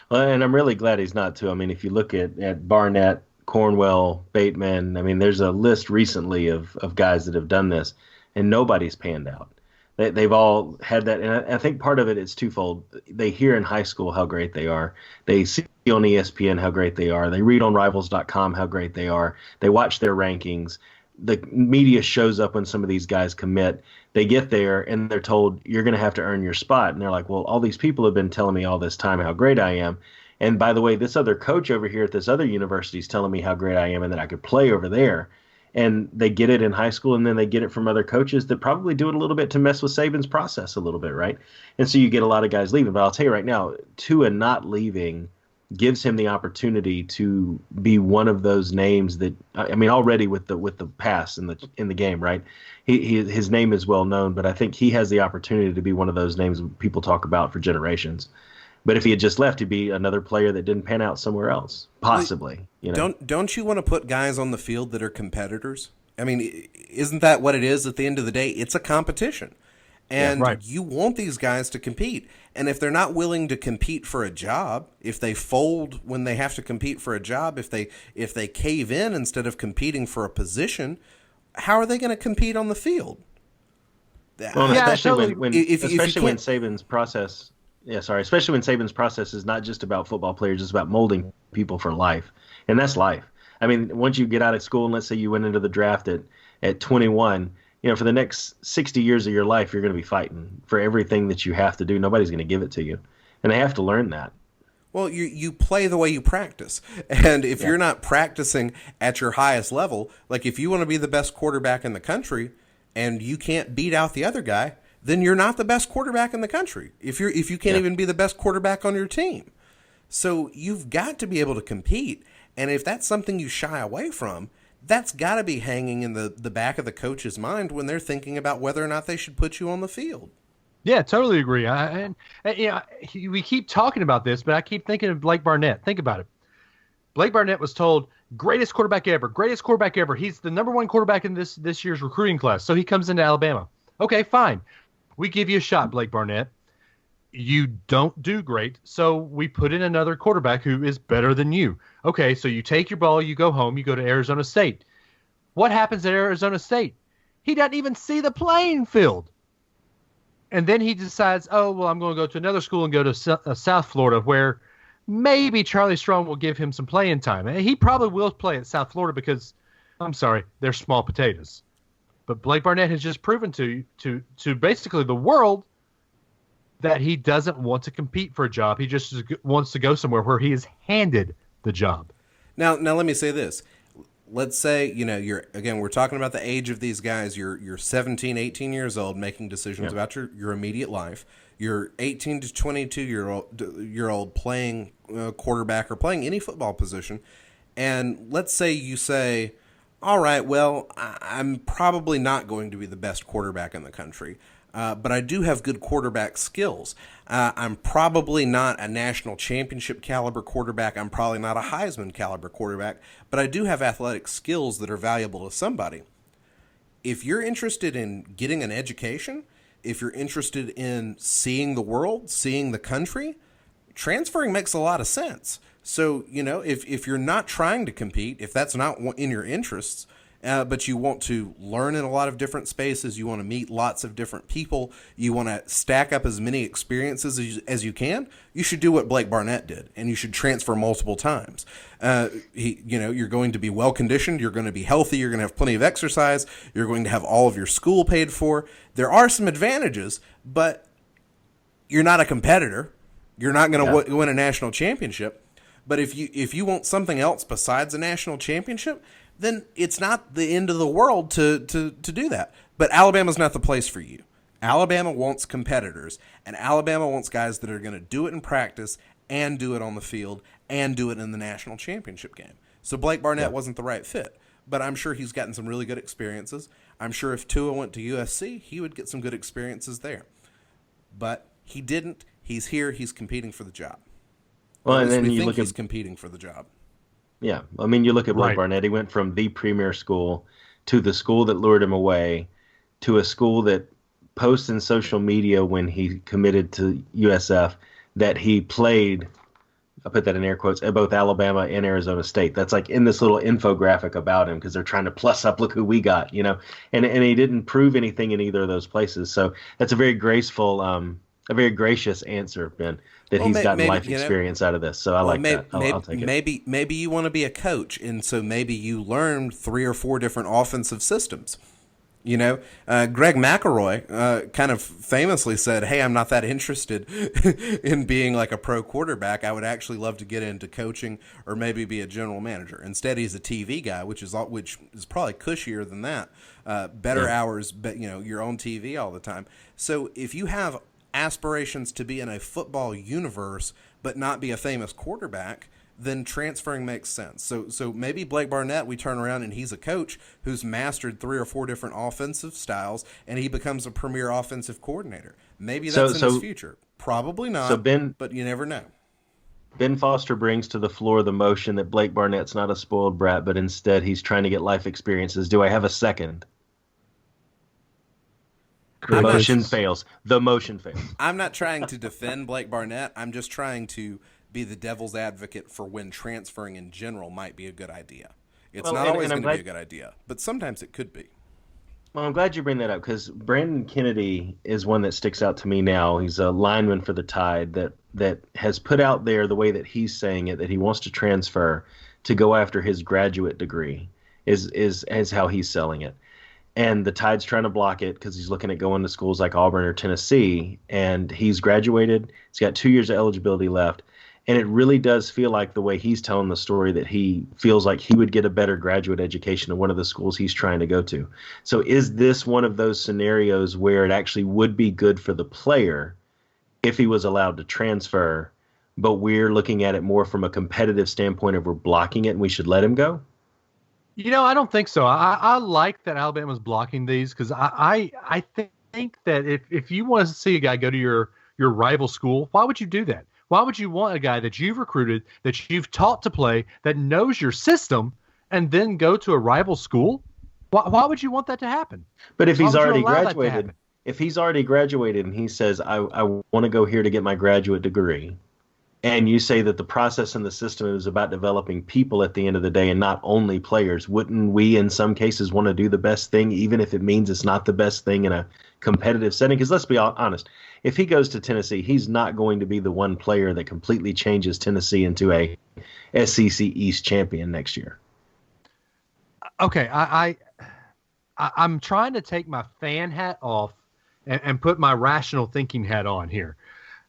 Well, and I'm really glad he's not, too. I mean, if you look at Barnett, Cornwell, Bateman, I mean, there's a list recently of guys that have done this, and nobody's panned out. They've all had that, and I think part of it is twofold. They hear in high school how great they are. They see on ESPN how great they are. They read on Rivals.com how great they are. They watch their rankings. The media shows up when some of these guys commit. They get there, and they're told, you're going to have to earn your spot. And they're like, well, all these people have been telling me all this time how great I am. And by the way, this other coach over here at this other university is telling me how great I am and that I could play over there. And they get it in high school, and then they get it from other coaches that probably do it a little bit to mess with Saban's process a little bit, right? And so you get a lot of guys leaving. But I'll tell you right now, Tua not leaving gives him the opportunity to be one of those names that, I mean, already with the pass in the game, right? His name is well known, but I think he has the opportunity to be one of those names people talk about for generations. But if he had just left, he'd be another player that didn't pan out somewhere else, possibly. You know? Don't you want to put guys on the field that are competitors? I mean, isn't that what it is at the end of the day? It's a competition. And you want these guys to compete. And if they're not willing to compete for a job, if they fold when they have to compete for a job, if they cave in instead of competing for a position, how are they going to compete on the field? Well, especially when Saban's process. Yeah, sorry. Especially when Saban's process is not just about football players, it's about molding people for life, and that's life. I mean, once you get out of school, and let's say you went into the draft at 21, you know, for the next 60 years of your life, you're going to be fighting for everything that you have to do. Nobody's going to give it to you, and they have to learn that. Well, you play the way you practice, and if you're not practicing at your highest level, like if you want to be the best quarterback in the country, and you can't beat out the other guy, then you're not the best quarterback in the country. If you can't even be the best quarterback on your team. So you've got to be able to compete. And if that's something you shy away from, that's got to be hanging in the back of the coach's mind when they're thinking about whether or not they should put you on the field. Yeah, totally agree. We keep talking about this, but I keep thinking of Blake Barnett. Think about it. Blake Barnett was told, greatest quarterback ever. He's the number one quarterback in this year's recruiting class. So he comes into Alabama. Okay, fine. We give you a shot, Blake Barnett. You don't do great, so we put in another quarterback who is better than you. Okay, so you take your ball, you go home, you go to Arizona State. What happens at Arizona State? He doesn't even see the playing field. And then he decides, oh, well, I'm going to go to another school and go to South Florida, where maybe Charlie Strong will give him some playing time. And he probably will play at South Florida because, I'm sorry, they're small potatoes. But Blake Barnett has just proven to basically the world that he doesn't want to compete for a job. He just wants to go somewhere where he is handed the job. Now let me say this. Let's say, we're talking about the age of these guys. You're 17, 18 years old making decisions about your immediate life. You're 18 to 22-year-old playing quarterback or playing any football position. And let's say you say, all right, well, I'm probably not going to be the best quarterback in the country, but I do have good quarterback skills. I'm probably not a national championship caliber quarterback. I'm probably not a Heisman caliber quarterback, but I do have athletic skills that are valuable to somebody. If you're interested in getting an education, if you're interested in seeing the world, seeing the country, transferring makes a lot of sense. So, if you're not trying to compete, if that's not in your interests, but you want to learn in a lot of different spaces, you want to meet lots of different people, you want to stack up as many experiences as you can, you should do what Blake Barnett did, and you should transfer multiple times. You're going to be well-conditioned, you're going to be healthy, you're going to have plenty of exercise, you're going to have all of your school paid for. There are some advantages, but you're not a competitor. You're not going to win a national championship. But if you want something else besides a national championship, then it's not the end of the world to do that. But Alabama's not the place for you. Alabama wants competitors, and Alabama wants guys that are going to do it in practice and do it on the field and do it in the national championship game. So Blake Barnett wasn't the right fit, but I'm sure he's gotten some really good experiences. I'm sure if Tua went to USC, he would get some good experiences there. But he didn't. He's here. He's competing for the job. Well, and then you look at he's competing for the job. Yeah, I mean, you look at Blake Barnett. He went from the premier school to the school that lured him away, to a school that posts in social media when he committed to USF that he played. I put that in air quotes at both Alabama and Arizona State. That's like in this little infographic about him because they're trying to plus up. Look who we got, And he didn't prove anything in either of those places. So that's a very graceful, a very gracious answer, Ben. That he's gotten life experience out of this. So I like that. I'll take it. Maybe you want to be a coach, and so maybe you learned 3 or 4 different offensive systems. Greg McElroy kind of famously said, "Hey, I'm not that interested in being like a pro quarterback. I would actually love to get into coaching or maybe be a general manager." Instead, he's a TV guy, which is probably cushier than that. Better hours, but you're on TV all the time. So if you have aspirations to be in a football universe but not be a famous quarterback, then transferring makes sense. So maybe Blake Barnett, we turn around and he's a coach who's mastered 3 or 4 different offensive styles, and he becomes a premier offensive coordinator. Maybe that's in his future. Probably not, but you never know. Ben Foster brings to the floor the motion that Blake Barnett's not a spoiled brat, but instead he's trying to get life experiences. Do I have a second? The motion fails. I'm not trying to defend Blake Barnett. I'm just trying to be the devil's advocate for when transferring in general might be a good idea. It's not always going to be a good idea, but sometimes it could be. Well, I'm glad you bring that up because Brandon Kennedy is one that sticks out to me now. He's a lineman for the Tide that has put out there the way that he's saying it, that he wants to transfer to go after his graduate degree is how he's selling it. And the Tide's trying to block it because he's looking at going to schools like Auburn or Tennessee, and he's graduated. He's got 2 years of eligibility left. And it really does feel like the way he's telling the story that he feels like he would get a better graduate education in one of the schools he's trying to go to. So is this one of those scenarios where it actually would be good for the player if he was allowed to transfer, but we're looking at it more from a competitive standpoint of we're blocking it and we should let him go? I don't think so. I like that Alabama's blocking these because I think that if you want to see a guy go to your rival school, why would you do that? Why would you want a guy that you've recruited, that you've taught to play, that knows your system, and then go to a rival school? Why would you want that to happen? But if he's already graduated, and he says, I want to go here to get my graduate degree, and you say that the process and the system is about developing people at the end of the day and not only players, wouldn't we in some cases want to do the best thing, even if it means it's not the best thing in a competitive setting? Because let's be honest, if he goes to Tennessee, he's not going to be the one player that completely changes Tennessee into a SEC East champion next year. Okay, I'm trying to take my fan hat off and put my rational thinking hat on here,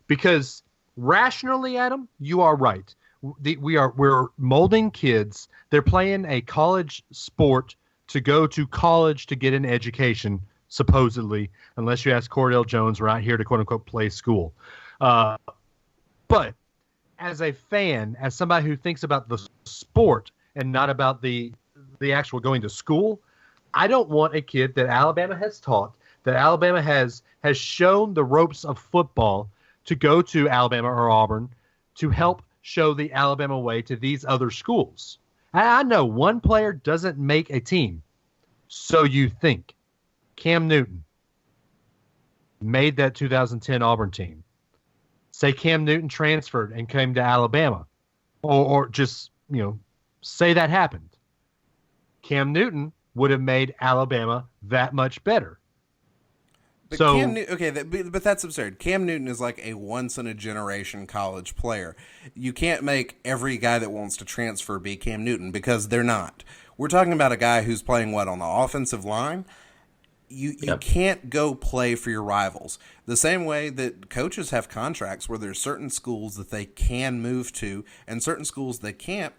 because rationally, Adam, you are right. We're molding kids. They're playing a college sport to go to college to get an education, supposedly, unless you ask Cordell Jones, we're not here to quote-unquote play school. But as a fan, as somebody who thinks about the sport and not about the actual going to school, I don't want a kid that Alabama has taught, that Alabama has shown the ropes of football, to go to Alabama or Auburn to help show the Alabama way to these other schools. I know one player doesn't make a team. So you think. Cam Newton made that 2010 Auburn team. Say Cam Newton transferred and came to Alabama. Or just, say that happened. Cam Newton would have made Alabama that much better. But so, but that's absurd. Cam Newton is like a once-in-a-generation college player. You can't make every guy that wants to transfer be Cam Newton because they're not. We're talking about a guy who's playing, on the offensive line? You can't go play for your rivals. The same way that coaches have contracts where there's certain schools that they can move to and certain schools they can't.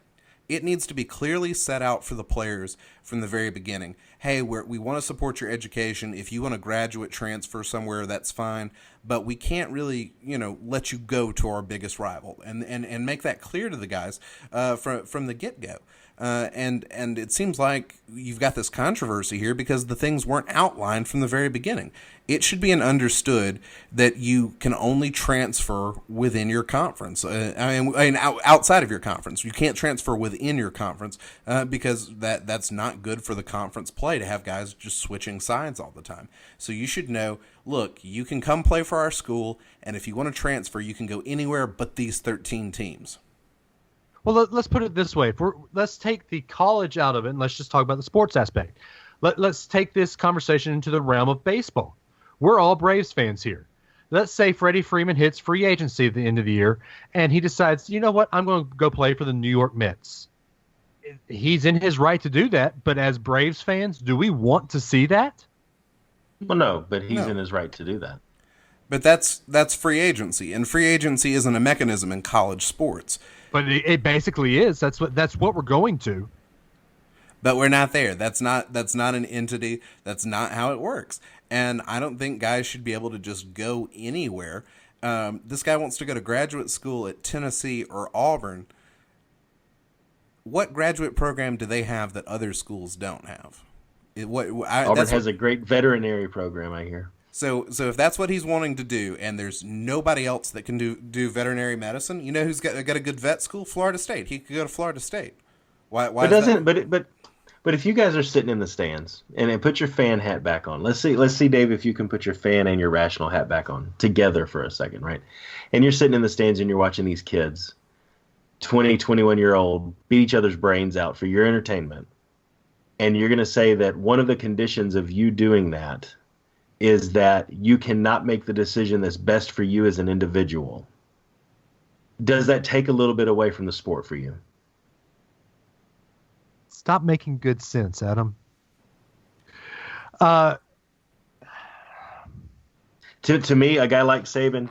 It needs to be clearly set out for the players from the very beginning. Hey, we want to support your education. If you want a graduate transfer somewhere, that's fine. But we can't really, let you go to our biggest rival and make that clear to the guys from the get-go. And it seems like you've got this controversy here because the things weren't outlined from the very beginning. It should be understood that you can only transfer within your conference. Outside of your conference, you can't transfer within your conference because that's not good for the conference play to have guys just switching sides all the time. So you should know, look, you can come play for our school, and if you want to transfer, you can go anywhere but these 13 teams. Well, let's put it this way. Let's take the college out of it, and let's just talk about the sports aspect. Let's take this conversation into the realm of baseball. We're all Braves fans here. Let's say Freddie Freeman hits free agency at the end of the year, and he decides, you know what, I'm going to go play for the New York Mets. He's in his right to do that, but as Braves fans, do we want to see that? Well, no, but he's No. in his right to do that. But that's free agency, and free agency isn't a mechanism in college sports. But it basically is. That's what we're going to. But we're not there. That's not an entity. That's not how it works. And I don't think guys should be able to just go anywhere. This guy wants to go to graduate school at Tennessee or Auburn. What graduate program do they have that other schools don't have? Auburn has a great veterinary program, I hear. So if that's what he's wanting to do, and there's nobody else that can do veterinary medicine, you know who's got a good vet school? Florida State. He could go to Florida State. Why But doesn't but if you guys are sitting in the stands and put your fan hat back on, let's see, Dave, if you can put your fan and your rational hat back on together for a second, right? And you're sitting in the stands and you're watching these kids, 20, 21-year-old, beat each other's brains out for your entertainment. And you're going to say that one of the conditions of you doing that is that you cannot make the decision that's best for you as an individual. Does that take a little bit away from the sport for you? Stop making good sense, Adam. To me, a guy like Saban,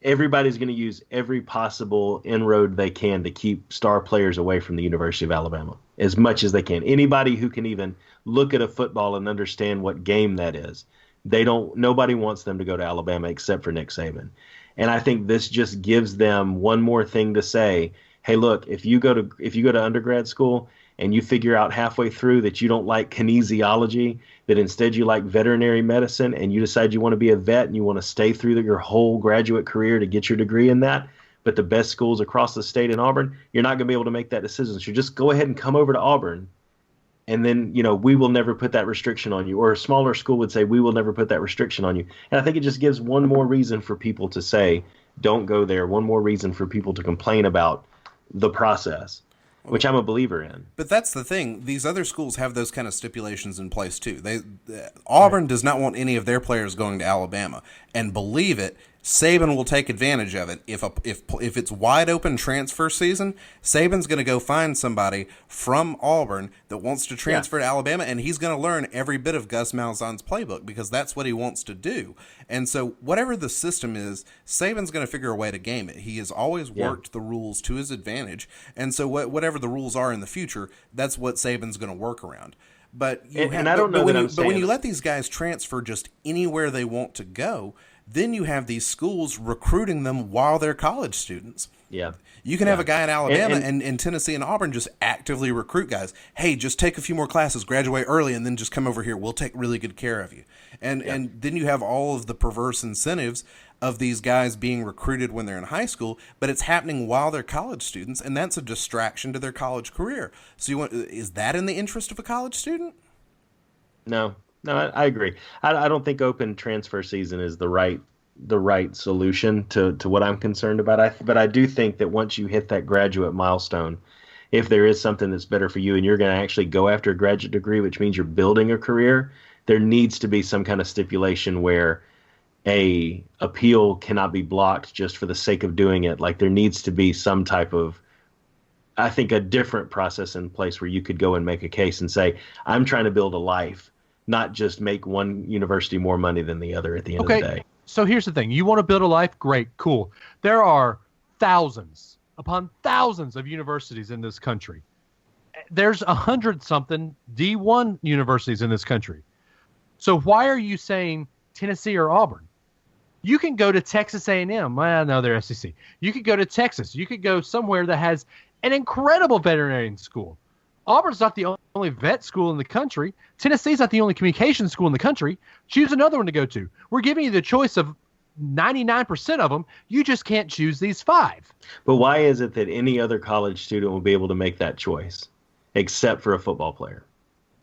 everybody's going to use every possible inroad they can to keep star players away from the University of Alabama as much as they can. Anybody who can even look at a football and understand what game that is, nobody wants them to go to Alabama except for Nick Saban. And I think this just gives them one more thing to say. Hey, look, if you go to undergrad school and you figure out halfway through that you don't like kinesiology, that instead you like veterinary medicine, and you decide you want to be a vet and you want to stay through your whole graduate career to get your degree in that, but the best schools across the state in Auburn, you're not going to be able to make that decision. So just go ahead and come over to Auburn, and then, we will never put that restriction on you. Or a smaller school would say, we will never put that restriction on you. And I think it just gives one more reason for people to say, don't go there. One more reason for people to complain about the process, which I'm a believer in. But that's the thing. These other schools have those kind of stipulations in place too. Auburn does not want any of their players going to Alabama, and believe it, Saban will take advantage of it. If it's wide open transfer season, Saban's going to go find somebody from Auburn that wants to transfer to Alabama, and he's going to learn every bit of Gus Malzahn's playbook because that's what he wants to do. And so whatever the system is, Saban's going to figure a way to game it. He has always worked the rules to his advantage, and so whatever the rules are in the future, that's what Saban's going to work around. But when you let these guys transfer just anywhere they want to go, then you have these schools recruiting them while they're college students. Yeah. You can have a guy in Alabama and Tennessee and Auburn just actively recruit guys. Hey, just take a few more classes, graduate early, and then just come over here. We'll take really good care of you. And then you have all of the perverse incentives of these guys being recruited when they're in high school, but it's happening while they're college students, and that's a distraction to their college career. So is that in the interest of a college student? No, I agree. I don't think open transfer season is the right solution to what I'm concerned about. But I do think that once you hit that graduate milestone, if there is something that's better for you and you're going to actually go after a graduate degree, which means you're building a career, there needs to be some kind of stipulation where a appeal cannot be blocked just for the sake of doing it. Like there needs to be some type of, I think, a different process in place where you could go and make a case and say, I'm trying to build a life, not just make one university more money than the other at the end of the day. So here's the thing. You want to build a life? Great, cool. There are thousands upon thousands of universities in this country. There's 100-something D1 universities in this country. So why are you saying Tennessee or Auburn? You can go to Texas A&M. Well, no, they're SEC. You could go to Texas. You could go somewhere that has an incredible veterinarian school. Auburn's not the only vet school in the country. Tennessee's not the only communication school in the country. Choose another one to go to. We're giving you the choice of 99% of them. You just can't choose these 5. But why is it that any other college student will be able to make that choice except for a football player?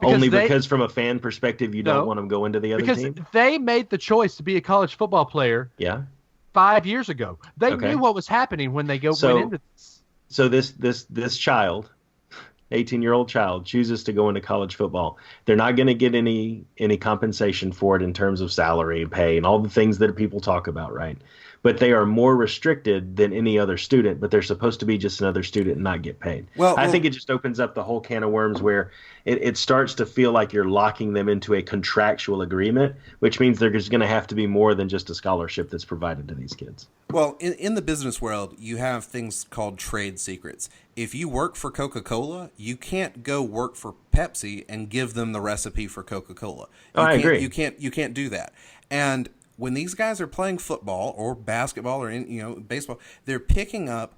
Because from a fan perspective, you don't want them going to the other team? Because they made the choice to be a college football player 5 years ago. They knew what was happening when they went into this. So this child, 18-year-old child, chooses to go into college football. They're not going to get any compensation for it in terms of salary and pay and all the things that people talk about, right? but they are more restricted than any other student, but they're supposed to be just another student and not get paid. I think it just opens up the whole can of worms where it starts to feel like you're locking them into a contractual agreement, which means there's going to have to be more than just a scholarship that's provided to these kids. Well, in the business world, you have things called trade secrets. If you work for Coca-Cola, you can't go work for Pepsi and give them the recipe for Coca-Cola. I agree. You can't do that. And when these guys are playing football or basketball or baseball, they're picking up,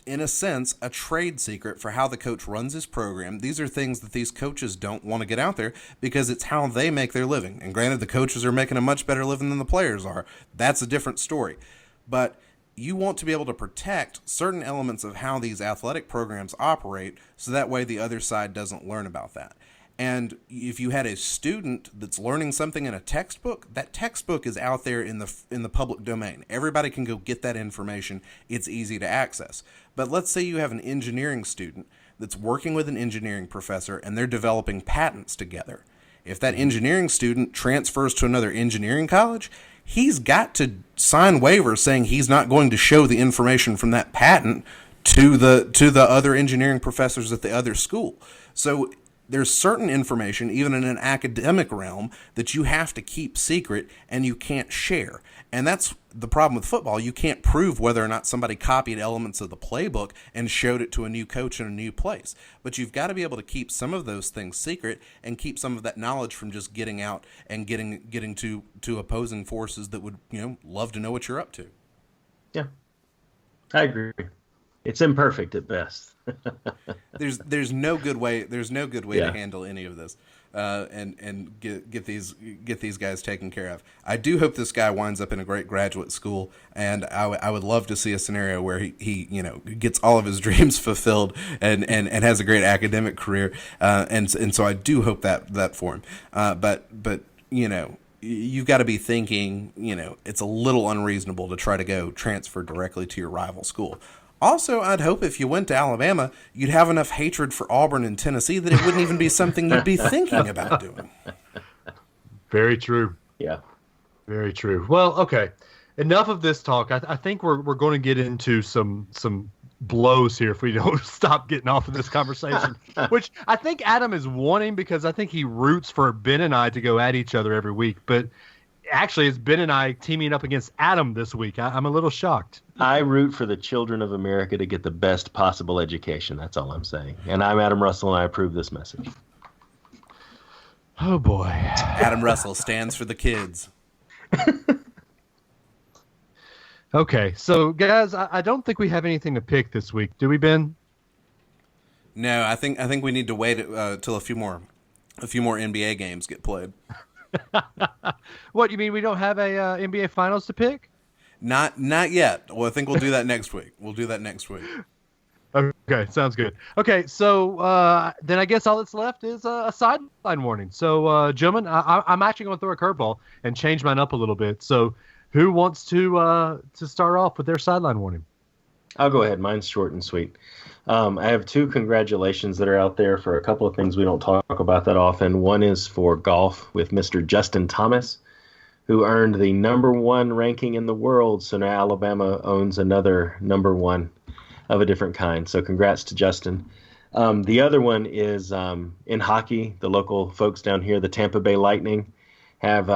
in a sense, a trade secret for how the coach runs his program. These are things that these coaches don't want to get out there because it's how they make their living. And granted, the coaches are making a much better living than the players are. That's a different story. But you want to be able to protect certain elements of how these athletic programs operate so that way the other side doesn't learn about that. And if you had a student that's learning something in a textbook, that textbook is out there in the public domain. Everybody can go get that information. It's easy to access. But let's say you have an engineering student that's working with an engineering professor and they're developing patents together. If that engineering student transfers to another engineering college, he's got to sign waivers saying he's not going to show the information from that patent to the other engineering professors at the other school. So there's certain information, even in an academic realm, that you have to keep secret and you can't share. And that's the problem with football. You can't prove whether or not somebody copied elements of the playbook and showed it to a new coach in a new place. But you've got to be able to keep some of those things secret and keep some of that knowledge from just getting out and getting to opposing forces that would, love to know what you're up to. Yeah, I agree. It's imperfect at best. There's no good way to handle any of this, and get these guys taken care of. I do hope this guy winds up in a great graduate school, and I would love to see a scenario where he gets all of his dreams fulfilled and has a great academic career, and so I do hope that for him. But you've got to be thinking, it's a little unreasonable to try to go transfer directly to your rival school. Also, I'd hope if you went to Alabama, you'd have enough hatred for Auburn and Tennessee that it wouldn't even be something you'd be thinking about doing. Very true. Yeah. Very true. Well, okay. Enough of this talk. I think we're going to get into some blows here if we don't stop getting off of this conversation, which I think Adam is wanting because I think he roots for Ben and I to go at each other every week. But actually, it's Ben and I teaming up against Adam this week. I'm a little shocked. I root for the children of America to get the best possible education. That's all I'm saying. And I'm Adam Russell, and I approve this message. Oh, boy. Adam Russell stands for the kids. Okay, so, guys, I don't think we have anything to pick this week. Do we, Ben? No, I think we need to wait till a few more NBA games get played. What, you mean we don't have a NBA Finals to pick? Not yet. Well, I think we'll do that next week. Okay, sounds good. Okay, so then I guess all that's left is a sideline warning. So, gentlemen, I'm actually going to throw a curveball and change mine up a little bit. So, who wants to start off with their sideline warning? I'll go ahead. Mine's short and sweet. I have two congratulations that are out there for a couple of things we don't talk about that often. One is for golf with Mr. Justin Thomas, who earned the #1 ranking in the world. So now Alabama owns another #1 of a different kind. So congrats to Justin. The other one is in hockey. The local folks down here, the Tampa Bay Lightning, have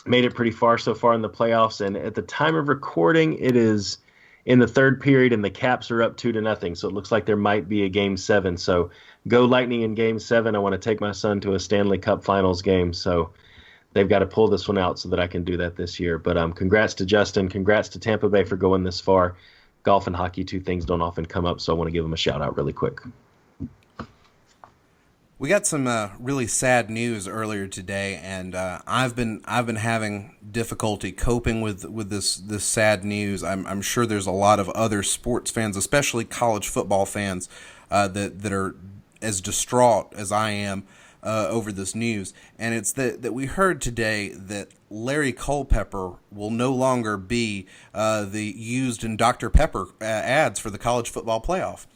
made it pretty far so far in the playoffs. And at the time of recording, it is in the third period, and the Caps are up 2-0. So it looks like there might be a Game 7. So go Lightning in Game 7. I want to take my son to a Stanley Cup Finals game. So they've got to pull this one out so that I can do that this year. But congrats to Justin. Congrats to Tampa Bay for going this far. Golf and hockey, two things don't often come up, so I want to give them a shout out really quick. We got some really sad news earlier today, and I've been having difficulty coping with this sad news. I'm sure there's a lot of other sports fans, especially college football fans, that are as distraught as I am over this news. And it's that we heard today that Larry Culpepper will no longer be the used in Dr. Pepper ads for the college football playoff.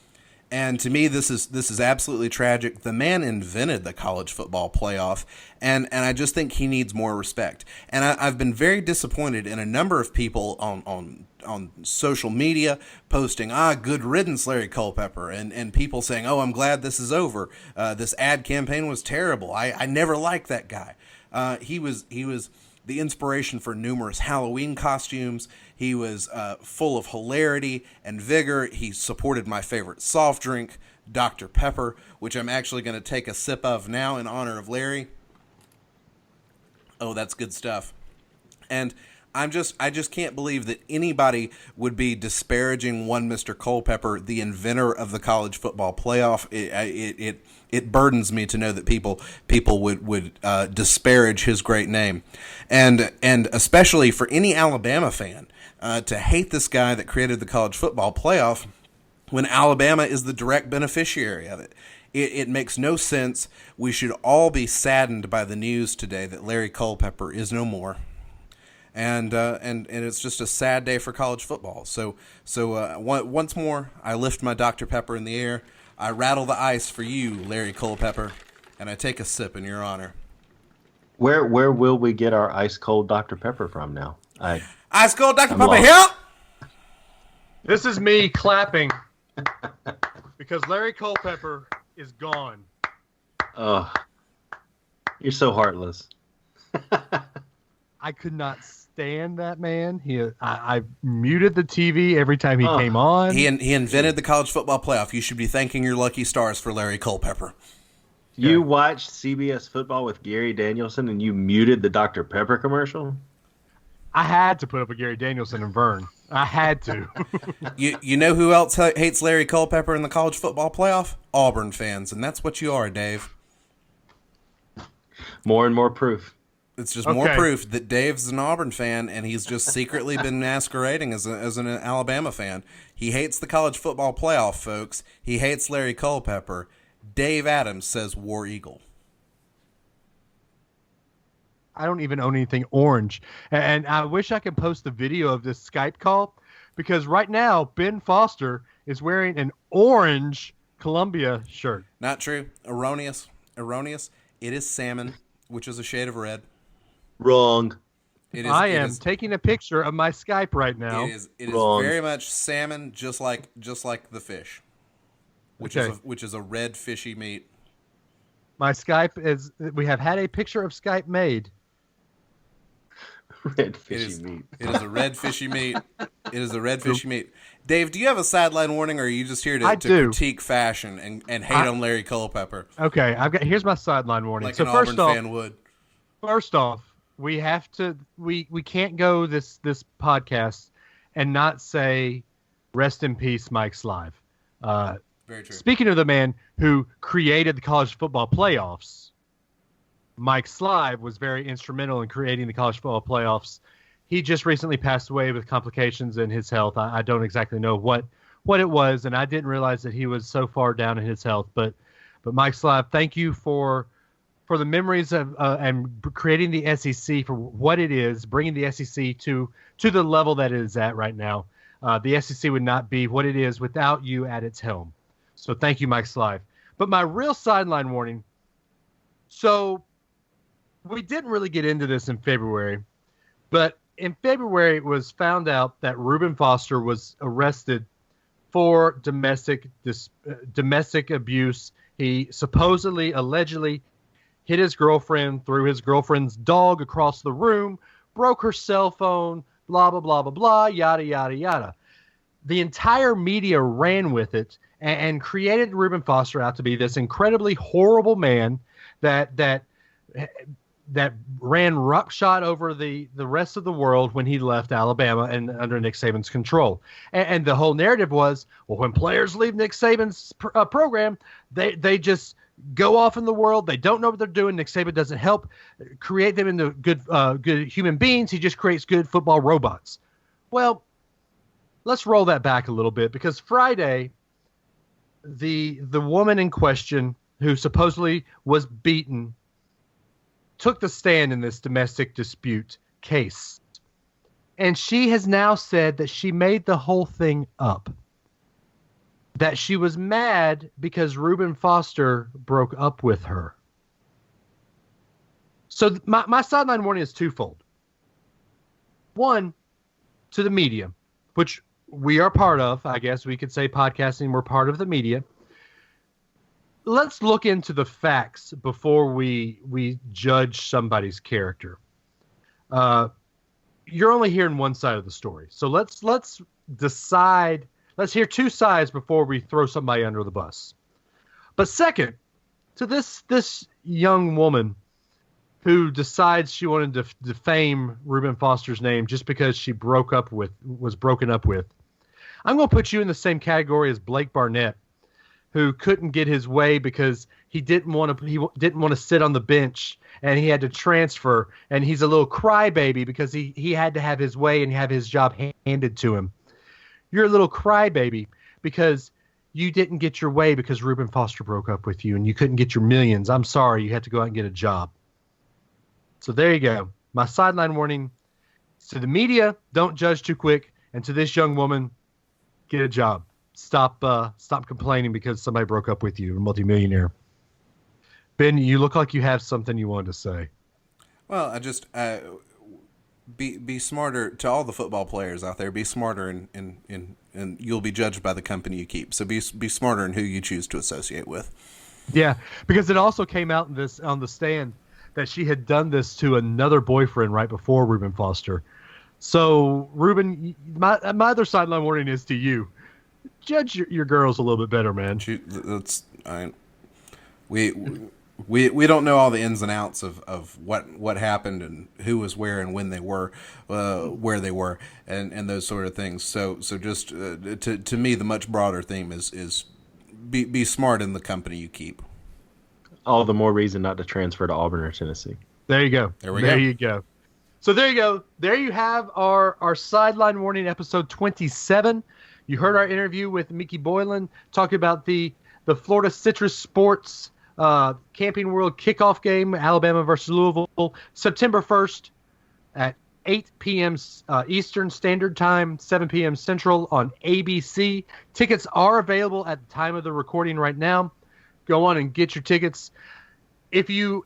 And to me, this is absolutely tragic. The man invented the college football playoff, and I just think he needs more respect. And I've been very disappointed in a number of people on social media posting, good riddance, Larry Culpepper, and people saying, I'm glad this is over. This ad campaign was terrible. I never liked that guy. He was the inspiration for numerous Halloween costumes. He was full of hilarity and vigor. He supported my favorite soft drink, Dr. Pepper, which I'm actually going to take a sip of now in honor of Larry. Oh, that's good stuff. And I just can't believe that anybody would be disparaging one Mr. Culpepper, the inventor of the college football playoff. It burdens me to know that people would disparage his great name, and especially for any Alabama fan to hate this guy that created the college football playoff when Alabama is the direct beneficiary of it. It makes no sense. We should all be saddened by the news today that Larry Culpepper is no more. And it's just a sad day for college football. So once more, I lift my Dr. Pepper in the air. I rattle the ice for you, Larry Culpepper, and I take a sip in your honor. Where will we get our ice cold Dr. Pepper from now? Ice cold Dr. Pepper here. This is me clapping because Larry Culpepper is gone. Oh, you're so heartless. I could not stand that man. I muted the TV every time he came on. He invented the college football playoff. You should be thanking your lucky stars for Larry Culpepper. You watched CBS football with Gary Danielson and you muted the Dr. Pepper commercial? I had to put up with Gary Danielson and Vern. I had to. You know who else hates Larry Culpepper in the college football playoff? Auburn fans, and that's what you are, Dave. More and more proof. It's just more proof that Dave's an Auburn fan, and he's just secretly been masquerading as an Alabama fan. He hates the college football playoff, folks. He hates Larry Culpepper. Dave Adams says War Eagle. I don't even own anything orange. And I wish I could post the video of this Skype call, because right now Ben Foster is wearing an orange Columbia shirt. Not true. Erroneous. It is salmon, which is a shade of red. Wrong. I am taking a picture of my Skype right now. It is very much salmon, just like the fish, which is a red fishy meat. My Skype is. We have had a picture of Skype made. Red fishy meat. It is a red fishy meat. It is a red fishy meat. Dave, do you have a sideline warning, or are you just here to critique fashion and hate on Larry Culpepper? Okay, here's my sideline warning. Like so an Auburn fan would. First off, we have to. We can't go this podcast and not say rest in peace, Mike Slive. Very true. Speaking of the man who created the college football playoffs, Mike Slive was very instrumental in creating the college football playoffs. He just recently passed away with complications in his health. I don't exactly know what it was, and I didn't realize that he was so far down in his health. But Mike Slive, thank you for the memories of and creating the SEC for what it is, bringing the SEC to the level that it is at right now. The SEC would not be what it is without you at its helm. So thank you, Mike Slive. But my real sideline warning. So we didn't really get into this in February, but in February it was found out that Reuben Foster was arrested for domestic abuse. He supposedly, allegedly, hit his girlfriend, threw his girlfriend's dog across the room, broke her cell phone, blah, blah, blah, blah, blah, yada, yada, yada. The entire media ran with it and created Reuben Foster out to be this incredibly horrible man that ran roughshod over the rest of the world when he left Alabama and under Nick Saban's control. And the whole narrative was, well, when players leave Nick Saban's program, they just go off in the world. They don't know what they're doing. Nick Saban doesn't help create them into good human beings. He just creates good football robots. Well, let's roll that back a little bit, because Friday, the woman in question who supposedly was beaten took the stand in this domestic dispute case. And she has now said that she made the whole thing up. that she was mad because Reuben Foster broke up with her. So my sideline warning is twofold. One, to the media, which we are part of. I guess we could say podcasting, we're part of the media. Let's look into the facts before we judge somebody's character. You're only hearing one side of the story. So let's decide. Let's hear two sides before we throw somebody under the bus. But second, to this young woman who decides she wanted to defame Reuben Foster's name just because she was broken up with, I'm going to put you in the same category as Blake Barnett, who couldn't get his way because he didn't want to sit on the bench and he had to transfer, and he's a little crybaby because he had to have his way and have his job handed to him. You're a little crybaby because you didn't get your way because Reuben Foster broke up with you and you couldn't get your millions. I'm sorry, you had to go out and get a job. So there you go. My sideline warning to the media: don't judge too quick, and to this young woman, get a job. Stop complaining because somebody broke up with you, a multimillionaire. Ben, you look like you have something you wanted to say. Well, I just be smarter to all the football players out there. Be smarter, and you'll be judged by the company you keep. So be smarter in who you choose to associate with. Yeah, because it also came out on the stand that she had done this to another boyfriend right before Reuben Foster. So Reuben, my other sideline warning is to you: judge your girls a little bit better, man. We don't know all the ins and outs of what happened and who was where and when they were, where they were, and those sort of things. So just to me, the much broader theme is be smart in the company you keep. All the more reason not to transfer to Auburn or Tennessee. There you go. There you go. So there you go. There you have our sideline warning, episode 27. You heard our interview with Mickey Boylan talking about the Florida Citrus Sports Camping World Kickoff game, Alabama versus Louisville, September 1st at 8 p.m. Eastern Standard Time, 7 p.m. Central on ABC. Tickets are available at the time of the recording right now. Go on and get your tickets. If you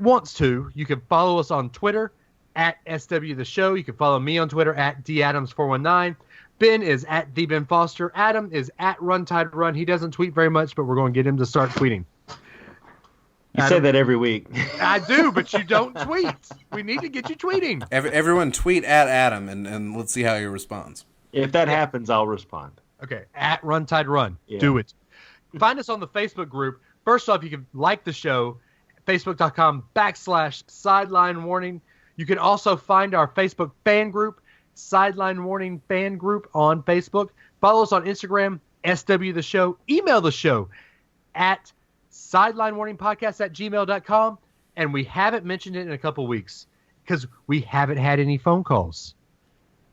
want to, you can follow us on Twitter at SW The Show. You can follow me on Twitter at DAdams419. Ben is at TheBenFoster. Adam is at RunTideRun. He doesn't tweet very much, but we're going to get him to start tweeting. You say that every week. I do, but you don't tweet. We need to get you tweeting. Everyone tweet at Adam, and let's see how he responds. If that happens, I'll respond. Okay, at RunTideRun. Yeah. Do it. Find us on the Facebook group. First off, you can like the show, facebook.com/sideline warning. You can also find our Facebook fan group, Sideline Warning Fan Group on Facebook. Follow us on Instagram, SW The Show. Email the show at sidelinewarningpodcast@gmail.com. And we haven't mentioned it in a couple weeks because we haven't had any phone calls.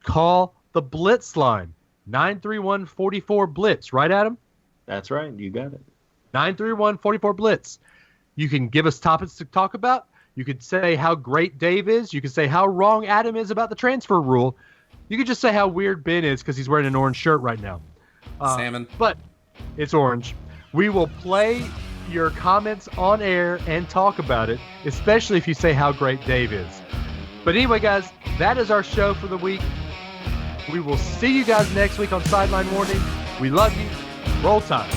Call the Blitz line, 931-44-BLITZ. Right, Adam? That's right. You got it. 931-44-BLITZ. You can give us topics to talk about. You could say how great Dave is. You could say how wrong Adam is about the transfer rule. You could just say how weird Ben is because he's wearing an orange shirt right now. Salmon. But it's orange. We will play your comments on air and talk about it, especially if you say how great Dave is. But anyway, guys, that is our show for the week. We will see you guys next week on Sideline Warning. We love you. Roll Tide.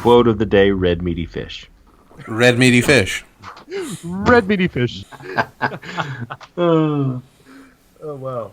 Quote of the day: red meaty fish. Red meaty fish. Red meaty fish. Oh wow.